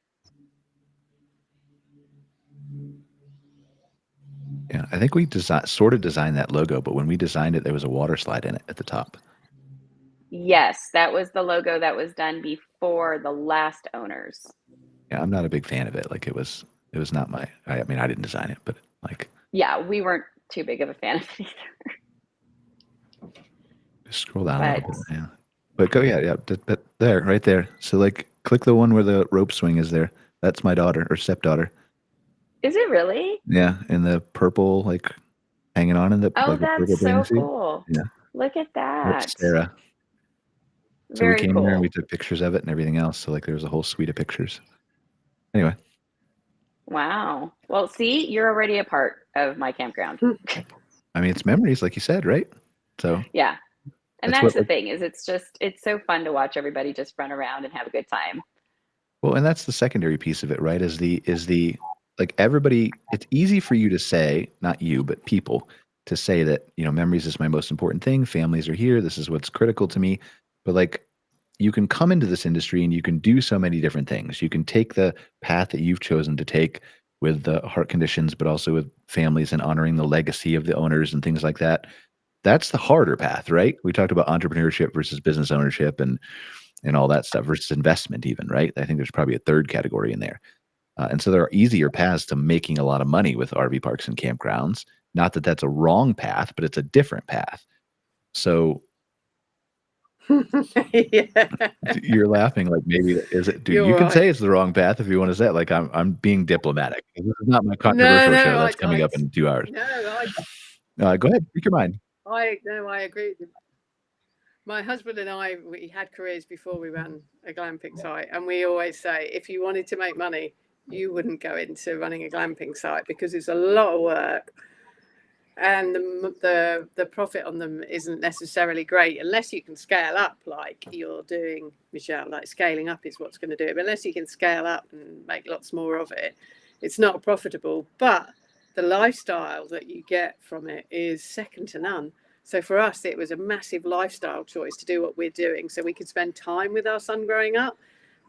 Yeah, I think we sort of designed that logo, but when we designed it, there was a water slide in it at the top. Yes, that was the logo that was done before the last owners. Yeah, I'm not a big fan of it. Like, it was not my. I mean, I didn't design it, but like. Yeah, we weren't too big of a fan of it either. Just scroll down a little bit. Yeah, but go. Yeah. There, right there. So, like, click the one where the rope swing is there. That's my daughter or stepdaughter. Is it really? Yeah, in the purple, like, hanging on in the. Oh, like, that's so cool. Yeah. Look at that. That's Sarah. So Very we came cool. there and we took pictures of it and everything else. So, like, there was a whole suite of pictures. Anyway. Wow. Well, see, you're already a part of my campground. I mean, it's memories, like you said, right? So. Yeah. And that's the thing, is it's so fun to watch everybody just run around and have a good time. Well, and that's the secondary piece of it, right? Is the like, everybody, it's easy for you to say, not you, but people, to say that, memories is my most important thing. Families are here. This is what's critical to me. But, like, you can come into this industry and you can do so many different things. You can take the path that you've chosen to take with the heart conditions, but also with families and honoring the legacy of the owners and things like that. That's the harder path, right? We talked about entrepreneurship versus business ownership and all that stuff versus investment even, right? I think there's probably a third category in there. And so there are easier paths to making a lot of money with RV parks and campgrounds. Not that that's a wrong path, but it's a different path. So you're laughing like, maybe is it? Dude, you can say it's the wrong path if you want to say it. Like, I'm being diplomatic. This is not my controversial show that's coming up in 2 hours. No, go ahead. Speak your mind. I agree with you. My husband and I, we had careers before we ran a glamping site, and we always say, if you wanted to make money, you wouldn't go into running a glamping site because it's a lot of work. And the profit on them isn't necessarily great unless you can scale up like you're doing, Mychele. Like, scaling up is what's going to do it. But unless you can scale up and make lots more of it, it's not profitable. But the lifestyle that you get from it is second to none. So for us, it was a massive lifestyle choice to do what we're doing so we could spend time with our son growing up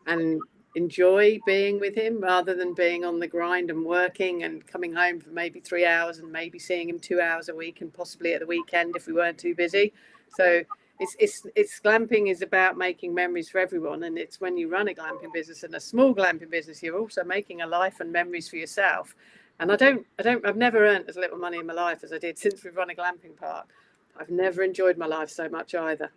and enjoy being with him rather than being on the grind and working and coming home for maybe 3 hours and maybe seeing him 2 hours a week and possibly at the weekend if we weren't too busy. So it's glamping is about making memories for everyone, and it's when you run a glamping business and a small glamping business, you're also making a life and memories for yourself. And I've never earned as little money in my life as I did since we've run a glamping park. I've never enjoyed my life so much either.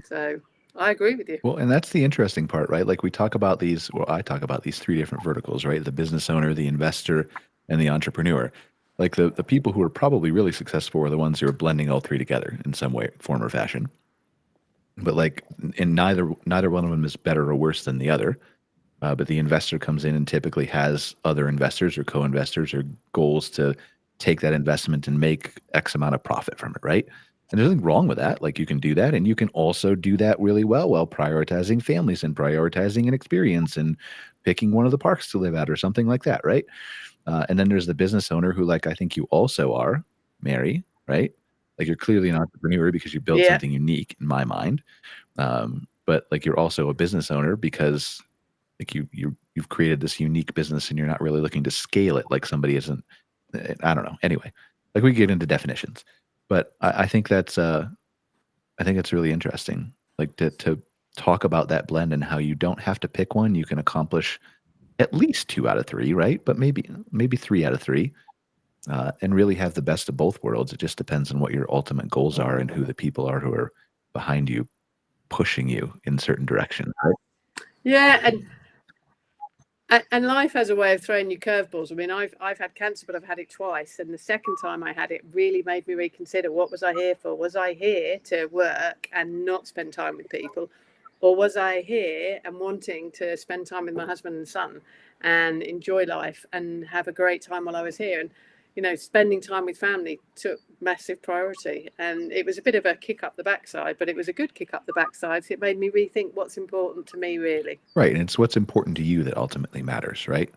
So I agree with you. Well, and that's the interesting part, right? Like, I talk about these 3 different verticals, right? The business owner, the investor, and the entrepreneur. Like, the people who are probably really successful are the ones who are blending all 3 together in some way, form, or fashion. but like, and neither one of them is better or worse than the other. But the investor comes in and typically has other investors or co-investors or goals to take that investment and make X amount of profit from it, right? And there's nothing wrong with that. Like, you can do that, and you can also do that really well while prioritizing families and prioritizing an experience and picking one of the parks to live at or something like that, right? And then there's the business owner who, like, I think you also are, Mary, right? Like, you're clearly an entrepreneur because you built Yeah. something unique in my mind. But like, you're also a business owner because like you've created this unique business and you're not really looking to scale it like somebody isn't. I don't know. Anyway, like, we get into definitions, but I think that's really interesting. Like, to talk about that blend and how you don't have to pick one. You can accomplish at least 2 out of 3, right? But maybe 3 out of 3, and really have the best of both worlds. It just depends on what your ultimate goals are and who the people are who are behind you, pushing you in certain directions, right? Yeah, and life has a way of throwing you curveballs. I mean, I've had cancer, but I've had it twice, and the second time I had it really made me reconsider, what was I here for? Was I here to work and not spend time with people, or was I here and wanting to spend time with my husband and son and enjoy life and have a great time while I was here? And spending time with family took massive priority, and it was a bit of a kick up the backside, but it was a good kick up the backside. So it made me rethink what's important to me, really. Right. And it's what's important to you that ultimately matters, right?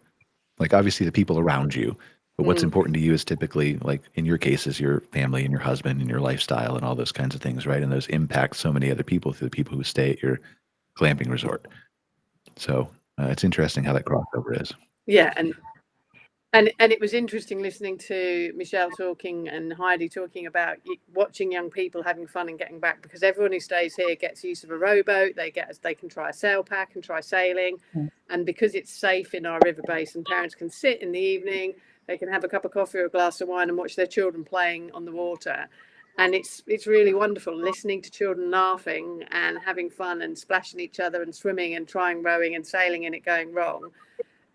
Like, obviously the people around you, but what's important to you is typically, like in your case, is your family and your husband and your lifestyle and all those kinds of things, right? And those impact so many other people through the people who stay at your glamping resort. So it's interesting how that crossover is. Yeah, and it was interesting listening to Mychele talking and Heidi talking about watching young people having fun and getting back, because everyone who stays here gets use of a rowboat. They can try a sail pack and try sailing, and because it's safe in our river basin, parents can sit in the evening. They can have a cup of coffee or a glass of wine and watch their children playing on the water, and it's really wonderful listening to children laughing and having fun and splashing each other and swimming and trying rowing and sailing and it going wrong.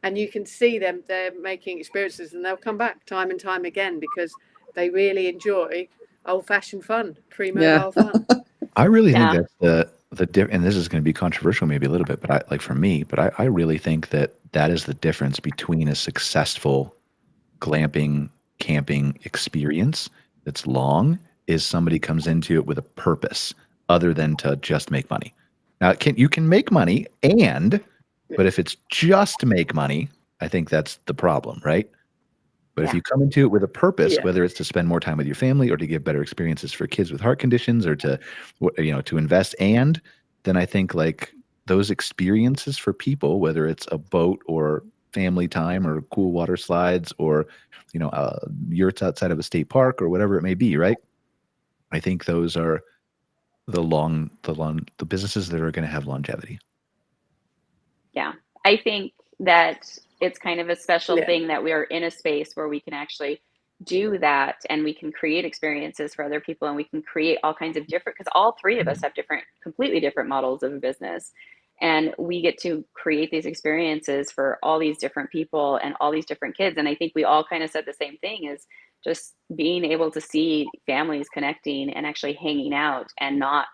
And you can see them, they're making experiences, and they'll come back time and time again because they really enjoy old-fashioned fun, pre-mobile fun. I really think that's and this is going to be controversial maybe a little bit, but I really think that is the difference between a successful glamping, camping experience that's long, is somebody comes into it with a purpose other than to just make money. Now, you can make money, but if it's just to make money, I think that's the problem, right? But if you come into it with a purpose, whether it's to spend more time with your family or to give better experiences for kids with heart conditions or to invest, and then I think like those experiences for people, whether it's a boat or family time or cool water slides or, yurts outside of a state park or whatever it may be, right? I think those are the businesses that are going to have longevity. Yeah, I think that it's kind of a special thing that we are in a space where we can actually do that, and we can create experiences for other people, and we can create all kinds of different, because all three of us have completely different models of a business, and we get to create these experiences for all these different people and all these different kids. And I think we all kind of said the same thing, is just being able to see families connecting and actually hanging out and not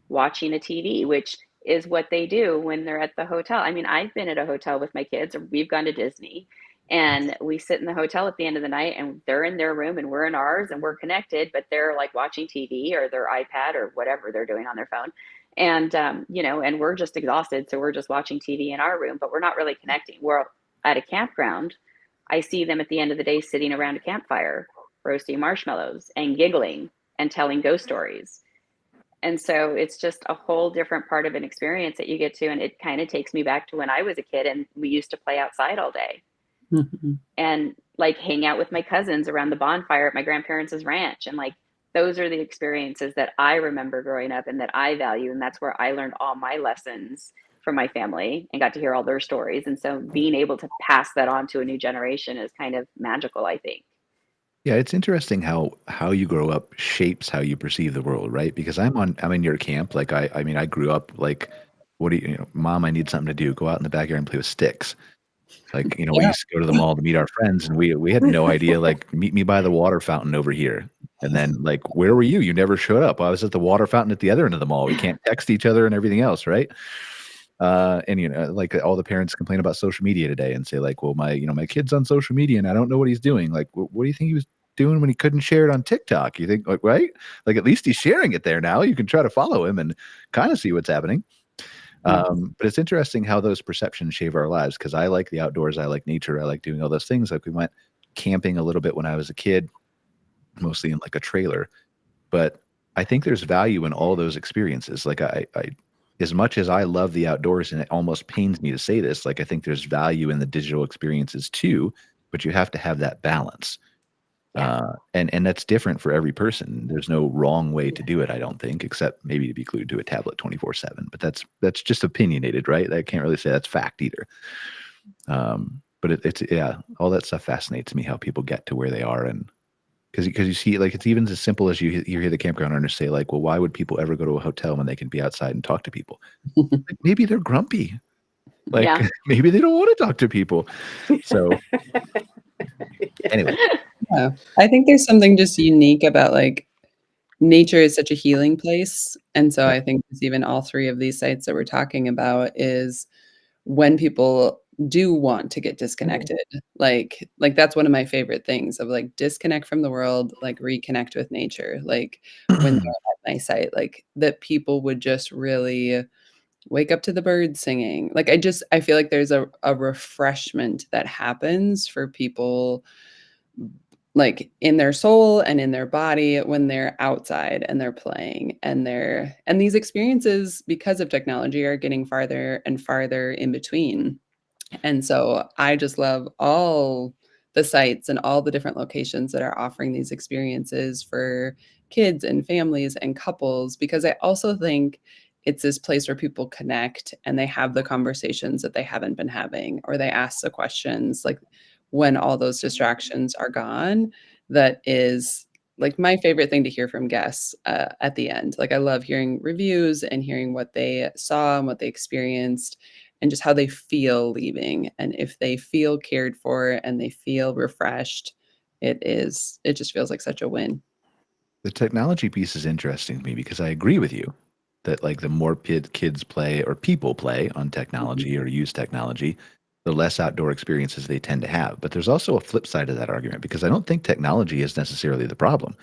watching a TV, which is what they do when they're at the hotel. I mean, I've been at a hotel with my kids, or we've gone to Disney, and we sit in the hotel at the end of the night, and they're in their room and we're in ours, and we're connected, but they're like watching TV or their iPad or whatever they're doing on their phone. And, and we're just exhausted. So we're just watching TV in our room, but we're not really connecting. We're at a campground. I see them at the end of the day sitting around a campfire, roasting marshmallows and giggling and telling ghost stories. And so it's just a whole different part of an experience that you get to. And it kind of takes me back to when I was a kid and we used to play outside all day and like hang out with my cousins around the bonfire at my grandparents' ranch. And like, those are the experiences that I remember growing up and that I value. And that's where I learned all my lessons from my family and got to hear all their stories. And so being able to pass that on to a new generation is kind of magical, I think. Yeah, it's interesting how you grow up shapes how you perceive the world, right? Because I'm in your camp. Like I mean, I grew up like, what do you, Mom, I need something to do. Go out in the backyard and play with sticks. Like, we used to go to the mall to meet our friends, and we had no idea, like, meet me by the water fountain over here. And then like, where were you? You never showed up. I was at the water fountain at the other end of the mall. We can't text each other and everything else, right? And like all the parents complain about social media today and say like, well, my kid's on social media and I don't know what he's doing. Like, what do you think he was doing when he couldn't share it on TikTok? You think like, right? Like at least he's sharing it there now. You can try to follow him and kind of see what's happening. But it's interesting how those perceptions shape our lives, because I like the outdoors. I like nature. I like doing all those things. Like we went camping a little bit when I was a kid, mostly in like a trailer. But I think there's value in all those experiences. Like I as much as I love the outdoors, and it almost pains me to say this, like I think there's value in the digital experiences too, but you have to have that balance. And that's different for every person. There's no wrong way to do it, I don't think, except maybe to be glued to a tablet 24/7. But that's just opinionated, right? I can't really say that's fact either. But it's all that stuff fascinates me, how people get to where they are. And because you see, like, it's even as simple as you hear the campground owners say, like, well, why would people ever go to a hotel when they can be outside and talk to people? Like, maybe they're grumpy. Like, maybe they don't want to talk to people. So anyway. Yeah. I think there's something just unique about like nature is such a healing place. And so I think it's even all three of these sites that we're talking about is when people do want to get disconnected, like that's one of my favorite things of like disconnect from the world, like reconnect with nature. Like when they're at my site, like that people would just really wake up to the birds singing. Like I feel like there's a refreshment that happens for people like in their soul and in their body when they're outside and they're playing and these experiences because of technology are getting farther and farther in between. And so I just love all the sites and all the different locations that are offering these experiences for kids and families and couples, because I also think it's this place where people connect and they have the conversations that they haven't been having, or they ask the questions like when all those distractions are gone. That is like my favorite thing to hear from guests at the end. Like I love hearing reviews and hearing what they saw and what they experienced and just how they feel leaving. And if they feel cared for and they feel refreshed, it just feels like such a win. The technology piece is interesting to me because I agree with you that like the more kids play or people play on technology or use technology, the less outdoor experiences they tend to have. But there's also a flip side of that argument, because I don't think technology is necessarily the problem.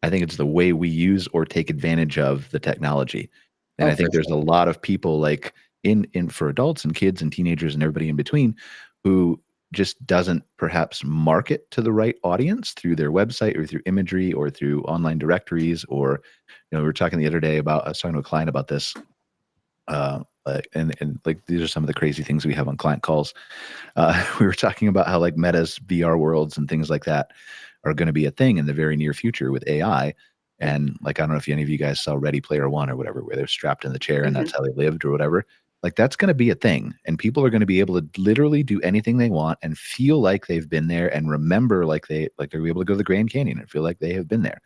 I think it's the way we use or take advantage of the technology. And I think there's a lot of people like in for adults and kids and teenagers and everybody in between who just doesn't perhaps market to the right audience through their website or through imagery or through online directories. Or, we were talking the other day about, I was talking to a client about this, and like these are some of the crazy things we have on client calls. We were talking about how like Meta's VR worlds and things like that are going to be a thing in the very near future with AI. And like, I don't know if any of you guys saw Ready Player One or whatever, where they're strapped in the chair and that's how they lived or whatever. Like that's going to be a thing, and people are going to be able to literally do anything they want and feel like they've been there and remember like they're able to go to the Grand Canyon and feel like they have been there.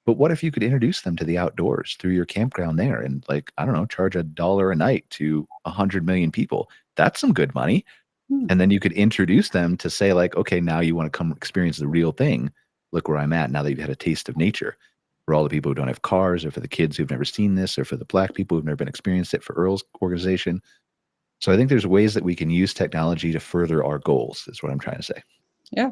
But what if you could introduce them to the outdoors through your campground there and like, I don't know, charge $1 a night to 100 million people? That's some good money. And then you could introduce them to say like, okay, now you want to come experience the real thing. Look where I'm at now that you've had a taste of nature. For all the people who don't have cars, or for the kids who've never seen this, or for the Black people who've never been experienced it, for Earl's organization. So I think there's ways that we can use technology to further our goals, is what I'm trying to say. Yeah.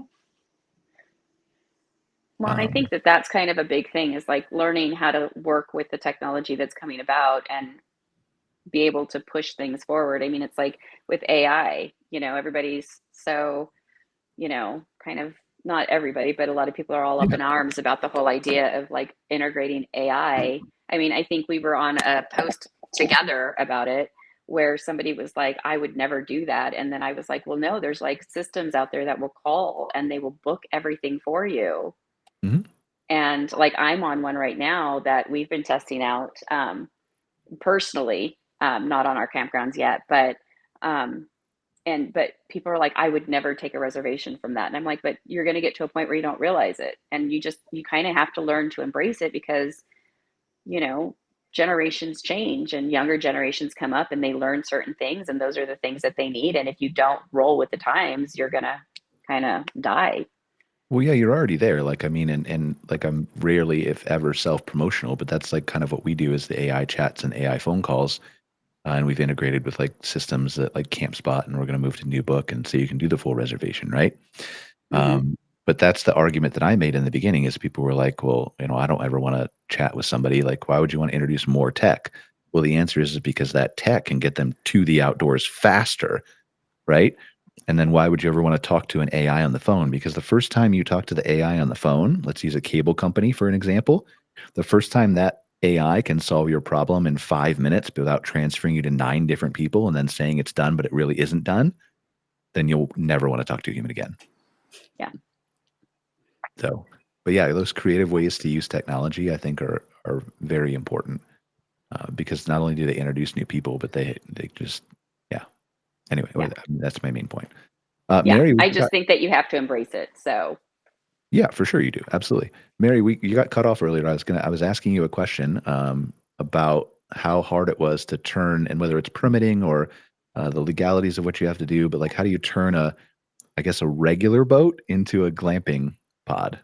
Well, I think that that's kind of a big thing, is like learning how to work with the technology that's coming about and be able to push things forward. I mean, it's like with AI, everybody's so, kind of, not everybody, but a lot of people are all up in arms about the whole idea of like integrating AI. I mean, I think we were on a post together about it where somebody was like, I would never do that. And then I was like, well, no, there's like systems out there that will call and they will book everything for you. And like, I'm on one right now that we've been testing out personally, not on our campgrounds yet, but people are like, I would never take a reservation from that. And I'm like, but you're going to get to a point where you don't realize it. And you kind of have to learn to embrace it, because, generations change and younger generations come up and they learn certain things, and those are the things that they need. And if you don't roll with the times, you're going to kind of die. Well, yeah, you're already there. Like, I mean, and like I'm rarely, if ever, self-promotional, but that's like kind of what we do is the AI chats and AI phone calls. And we've integrated with like systems that like CampSpot, and we're going to move to New Book, and so you can do the full reservation, right? But that's the argument that I made in the beginning is people were like, well, you know, I don't ever want to chat with somebody. Like, why would you want to introduce more tech? Well, the answer is because that tech can get them to the outdoors faster, right? And then why would you ever want to talk to an AI on the phone? Because the first time you talk to the AI on the phone, let's use a cable company for an example, the first time that AI can solve your problem in 5 minutes without transferring you to 9 different people and then saying it's done, but it really isn't done, then you'll never want to talk to a human again. Yeah. So, but yeah, those creative ways to use technology, I think, are very important because not only do they introduce new people, but they just, yeah. Anyway, Yeah. I mean, that's my main point. Yeah, Mary, I just think that you have to embrace it. So yeah, for sure you do. Absolutely. Mary, you got cut off earlier. I was asking you a question about how hard it was to turn, and whether it's permitting or the legalities of what you have to do, but like how do you turn a regular boat into a glamping pod?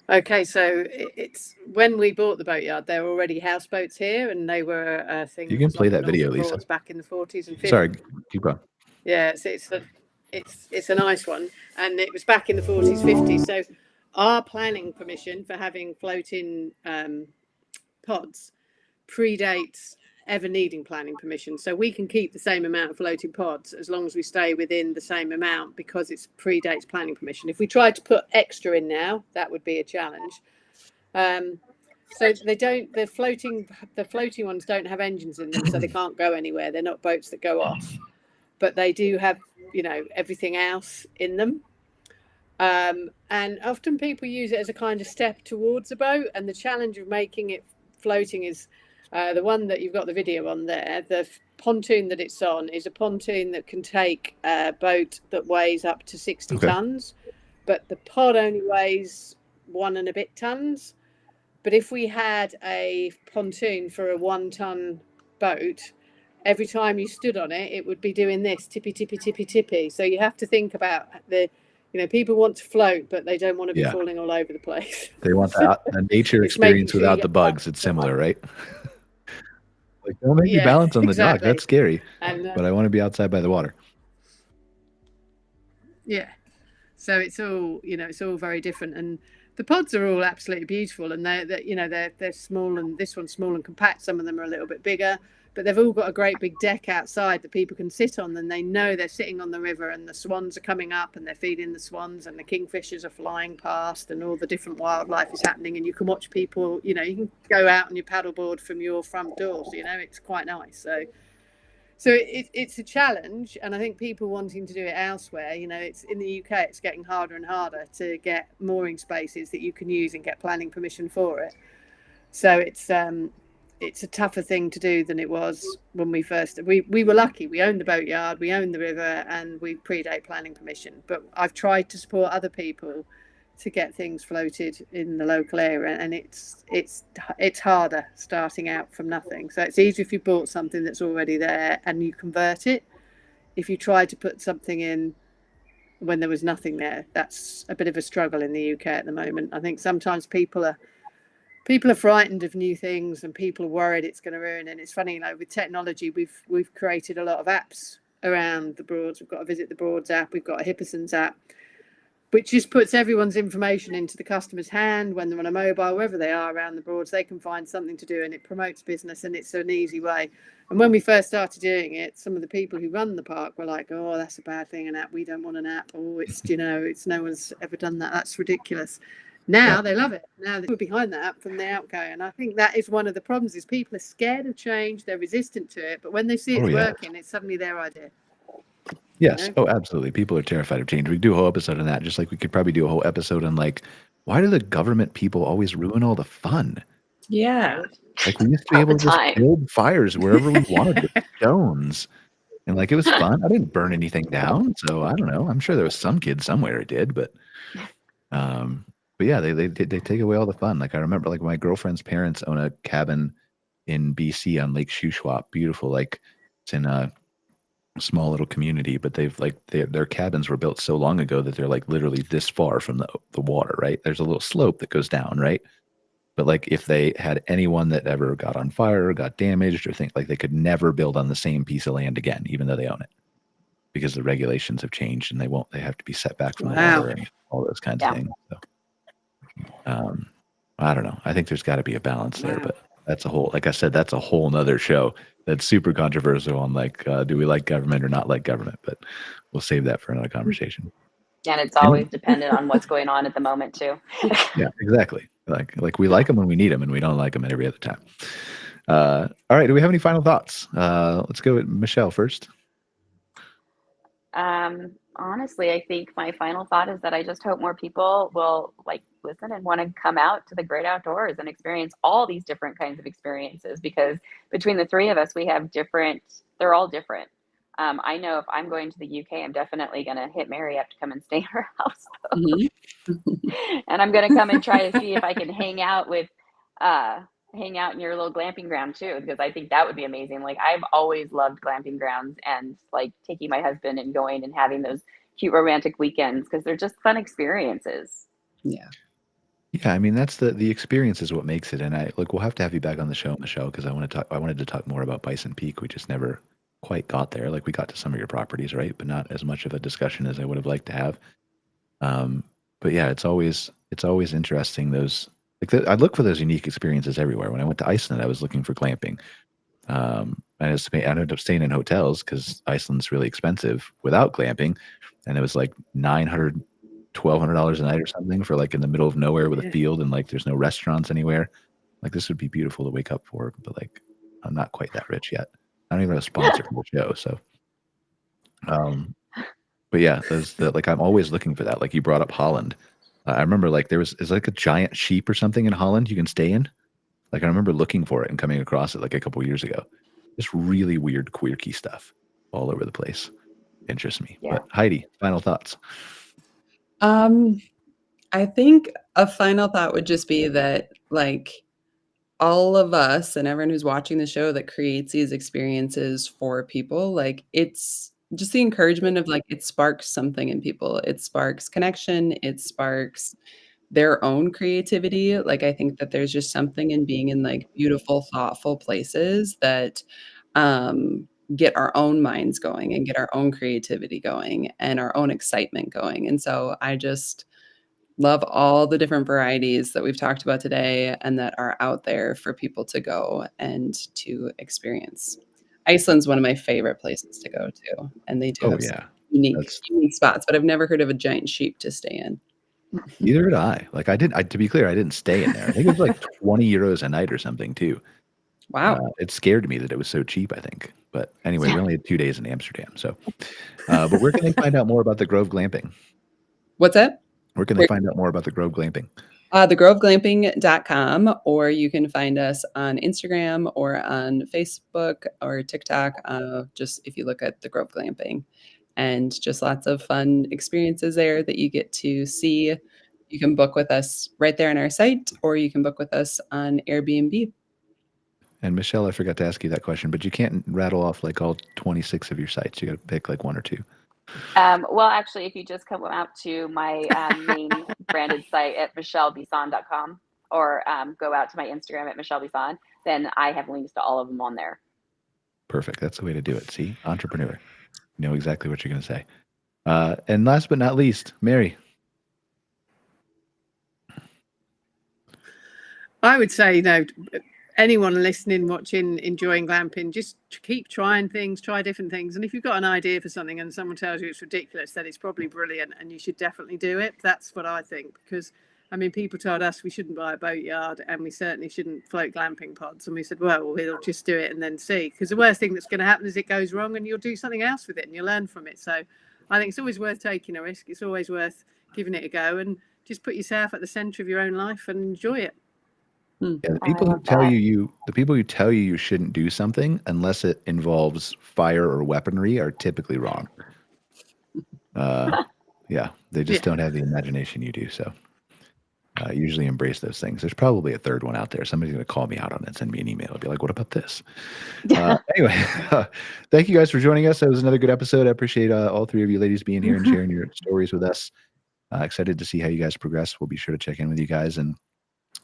Okay, so it's when we bought the boatyard, there were already houseboats here, and they were a thing. You can was play on the that video, Norfolk Lisa. Broads back in the 40s and 50s. Sorry, keep going. Yeah, it's a nice one, and it was back in the 40s, 50s. So our planning permission for having floating pods predates ever needing planning permission. So we can keep the same amount of floating pods as long as we stay within the same amount because it predates planning permission. If we tried to put extra in now, that would be a challenge. So they don't. The floating ones don't have engines in them, so they can't go anywhere. They're not boats that go off, but they do have, you know, everything else in them. And often people use it as a kind of step towards a boat. And the challenge of making it floating is the one that you've got the video on there. The pontoon that it's on is a pontoon that can take a boat that weighs up to 60 tons, but the pod only weighs 1 and a bit tons. But if we had a pontoon for a 1 ton boat, every time you stood on it, it would be doing this tippy, tippy, tippy, tippy. So you have to think about people want to float, but they don't want to be falling all over the place. They want the nature experience without the bugs. It's similar, right? Like, don't make me balance on the dock. That's scary. But I want to be outside by the water. Yeah. So it's all, it's all very different. And the pods are all absolutely beautiful, and they're small, and this one's small and compact. Some of them are a little bit bigger, but they've all got a great big deck outside that people can sit on, and they know they're sitting on the river, and the swans are coming up and they're feeding the swans, and the kingfishers are flying past, and all the different wildlife is happening, and you can watch people, you can go out on your paddleboard from your front door. So, it's quite nice. So it's a challenge, and I think people wanting to do it elsewhere, it's in the UK, it's getting harder and harder to get mooring spaces that you can use and get planning permission for it. So it's a tougher thing to do than it was when we were lucky. We owned the boatyard, we owned the river, and we predate planning permission. But I've tried to support other people to get things floated in the local area, and it's harder starting out from nothing. So it's easier if you bought something that's already there and you convert it. If you try to put something in when there was nothing there, that's a bit of a struggle in the UK at the moment. I think sometimes people are frightened of new things, and people are worried it's going to ruin. And it's funny, with technology, we've created a lot of apps around the Broads. We've got a Visit the Broads app, we've got a Hipperson's app, which just puts everyone's information into the customer's hand when they're on a mobile, wherever they are around the Broads. They can find something to do, and it promotes business, and it's an easy way. And when we first started doing it, some of the people who run the park were like, "Oh, that's a bad thing, an app. We don't want an app. Oh, it's it's no one's ever done that. That's ridiculous." Now they love it. Now they're behind that app from the outgo. And I think that is one of the problems, is people are scared of change. They're resistant to it. But when they see it's working, it's suddenly their idea. Yes. Oh, absolutely. People are terrified of change. We do a whole episode on that, just like we could probably do a whole episode on why do the government people always ruin all the fun? Yeah. Like, we used to be able to just build fires wherever we wanted with stones. And it was fun. I didn't burn anything down. So I don't know. I'm sure there was some kid somewhere who did, but yeah, they take away all the fun. I remember my girlfriend's parents own a cabin in BC on Lake Shuswap. Beautiful. It's in small little community, but they've like their cabins were built so long ago that they're like literally this far from the water, right? There's a little slope that goes down, right? But like if they had anyone that ever got on fire or got damaged or think like they could never build on the same piece of land again, even though they own it, because the regulations have changed and they have to be set back from the Wow. water and all those kinds Yeah. of things. So, I don't know. I think there's got to be a balance there, Wow. but that's a whole, like I said, that's a whole nother show that's super controversial on like, do we like government or not like government? But we'll save that for another conversation. And it's always dependent on what's going on at the moment too. Yeah, exactly. Like we like them when we need them and we don't like them at every other time. All right. Do we have any final thoughts? Let's go with Mychele first. Honestly, I think my final thought is that I just hope more people will like listen and want to come out to the great outdoors and experience all these different kinds of experiences, because between the three of us, we have they're all different. I know if I'm going to the UK, I'm definitely going to hit Mary up to come and stay in her house. And I'm going to come and try to see if I can hang out in your little glamping ground too, because I think that would be amazing. Like I've always loved glamping grounds and like taking my husband and going and having those cute romantic weekends, because they're just fun experiences. Yeah. Yeah, I mean that's the experience is what makes it. And we'll have to have you back on the show, Mychele, because I wanted to talk more about Bison Peak. We just never quite got there. Like we got to some of your properties, right? But not as much of a discussion as I would have liked to have. But yeah, it's always interesting those. I look for those unique experiences everywhere. When I went to Iceland, I was looking for glamping. I ended up staying in hotels because Iceland's really expensive without glamping, and it was like $900, $1,200 a night or something for like in the middle of nowhere with a field and like there's no restaurants anywhere. Like this would be beautiful to wake up for, but like I'm not quite that rich yet. I don't even have a sponsor for the show, so. But yeah, I'm always looking for that. Like you brought up Holland. I remember like it's like a giant sheep or something in Holland you can stay in. Like I remember looking for it and coming across it like a couple years ago. Just really weird, quirky stuff all over the place. Interests me. Yeah. But Heidi, final thoughts. I think a final thought would just be that like all of us and everyone who's watching the show that creates these experiences for people, like it's just the encouragement of like it sparks something in people. It sparks connection. It sparks their own creativity. Like I think that there's just something in being in like beautiful, thoughtful places that get our own minds going and get our own creativity going and our own excitement going. And so I just love all the different varieties that we've talked about today and that are out there for people to go and to experience. Iceland's one of my favorite places to go to, and they do have some unique spots, but I've never heard of a giant sheep to stay in. Neither did I. Like to be clear, I didn't stay in there. I think it was like 20 euros a night or something too. Wow. It scared me that it was so cheap, I think. But anyway, we only had 2 days in Amsterdam. So, but where can they find out more about the Grove Glamping? What's that? Where can they find out more about the Grove Glamping? Thegroveglamping.com, or you can find us on Instagram or on Facebook or TikTok. Just if you look at the Grove Glamping, and just lots of fun experiences there that you get to see. You can book with us right there on our site, or you can book with us on Airbnb. And Mychele, I forgot to ask you that question, but you can't rattle off like all 26 of your sites. You got to pick like 1 or 2. Well, actually, if you just come out to my main branded site at mychelebisson.com, or go out to my Instagram at Mychele Bisson, then I have links to all of them on there. Perfect. That's the way to do it. See, entrepreneur. You know exactly what you're going to say. And last but not least, Mary. I would say, anyone listening, watching, enjoying glamping, just keep trying things, try different things. And if you've got an idea for something and someone tells you it's ridiculous, then it's probably brilliant and you should definitely do it. That's what I think. Because, I mean, people told us we shouldn't buy a boatyard and we certainly shouldn't float glamping pods. And we said, well, we'll just do it and then see. Because the worst thing that's going to happen is it goes wrong and you'll do something else with it and you'll learn from it. So I think it's always worth taking a risk. It's always worth giving it a go and just put yourself at the center of your own life and enjoy it. Yeah, the people who tell you you shouldn't do something unless it involves fire or weaponry are typically wrong. Yeah, they just don't have the imagination you do. So, Usually embrace those things. There's probably a third one out there. Somebody's going to call me out on it, send me an email. I'll be like, what about this? Anyway, thank you guys for joining us. That was another good episode. I appreciate all three of you ladies being here and sharing your stories with us. Excited to see how you guys progress. We'll be sure to check in with you guys. And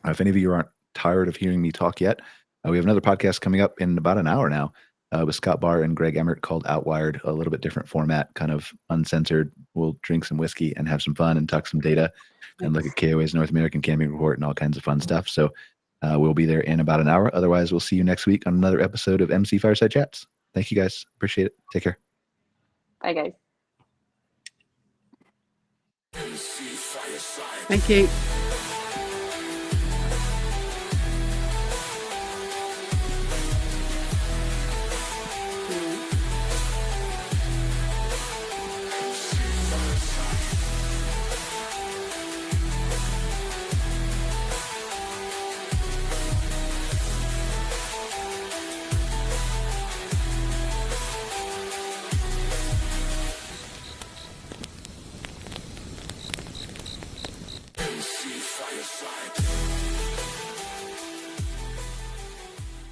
if any of you aren't tired of hearing me talk yet, we have another podcast coming up in about an hour now with Scott Barr and Greg Emmert called Outwired, a little bit different format, kind of uncensored. We'll drink some whiskey and have some fun and talk some data and look at KOA's North American Camping Report and all kinds of fun stuff. So we'll be there in about an hour. Otherwise, we'll see you next week on another episode of MC Fireside Chats. Thank you guys. Appreciate it. Take care. Bye, guys. Thank you.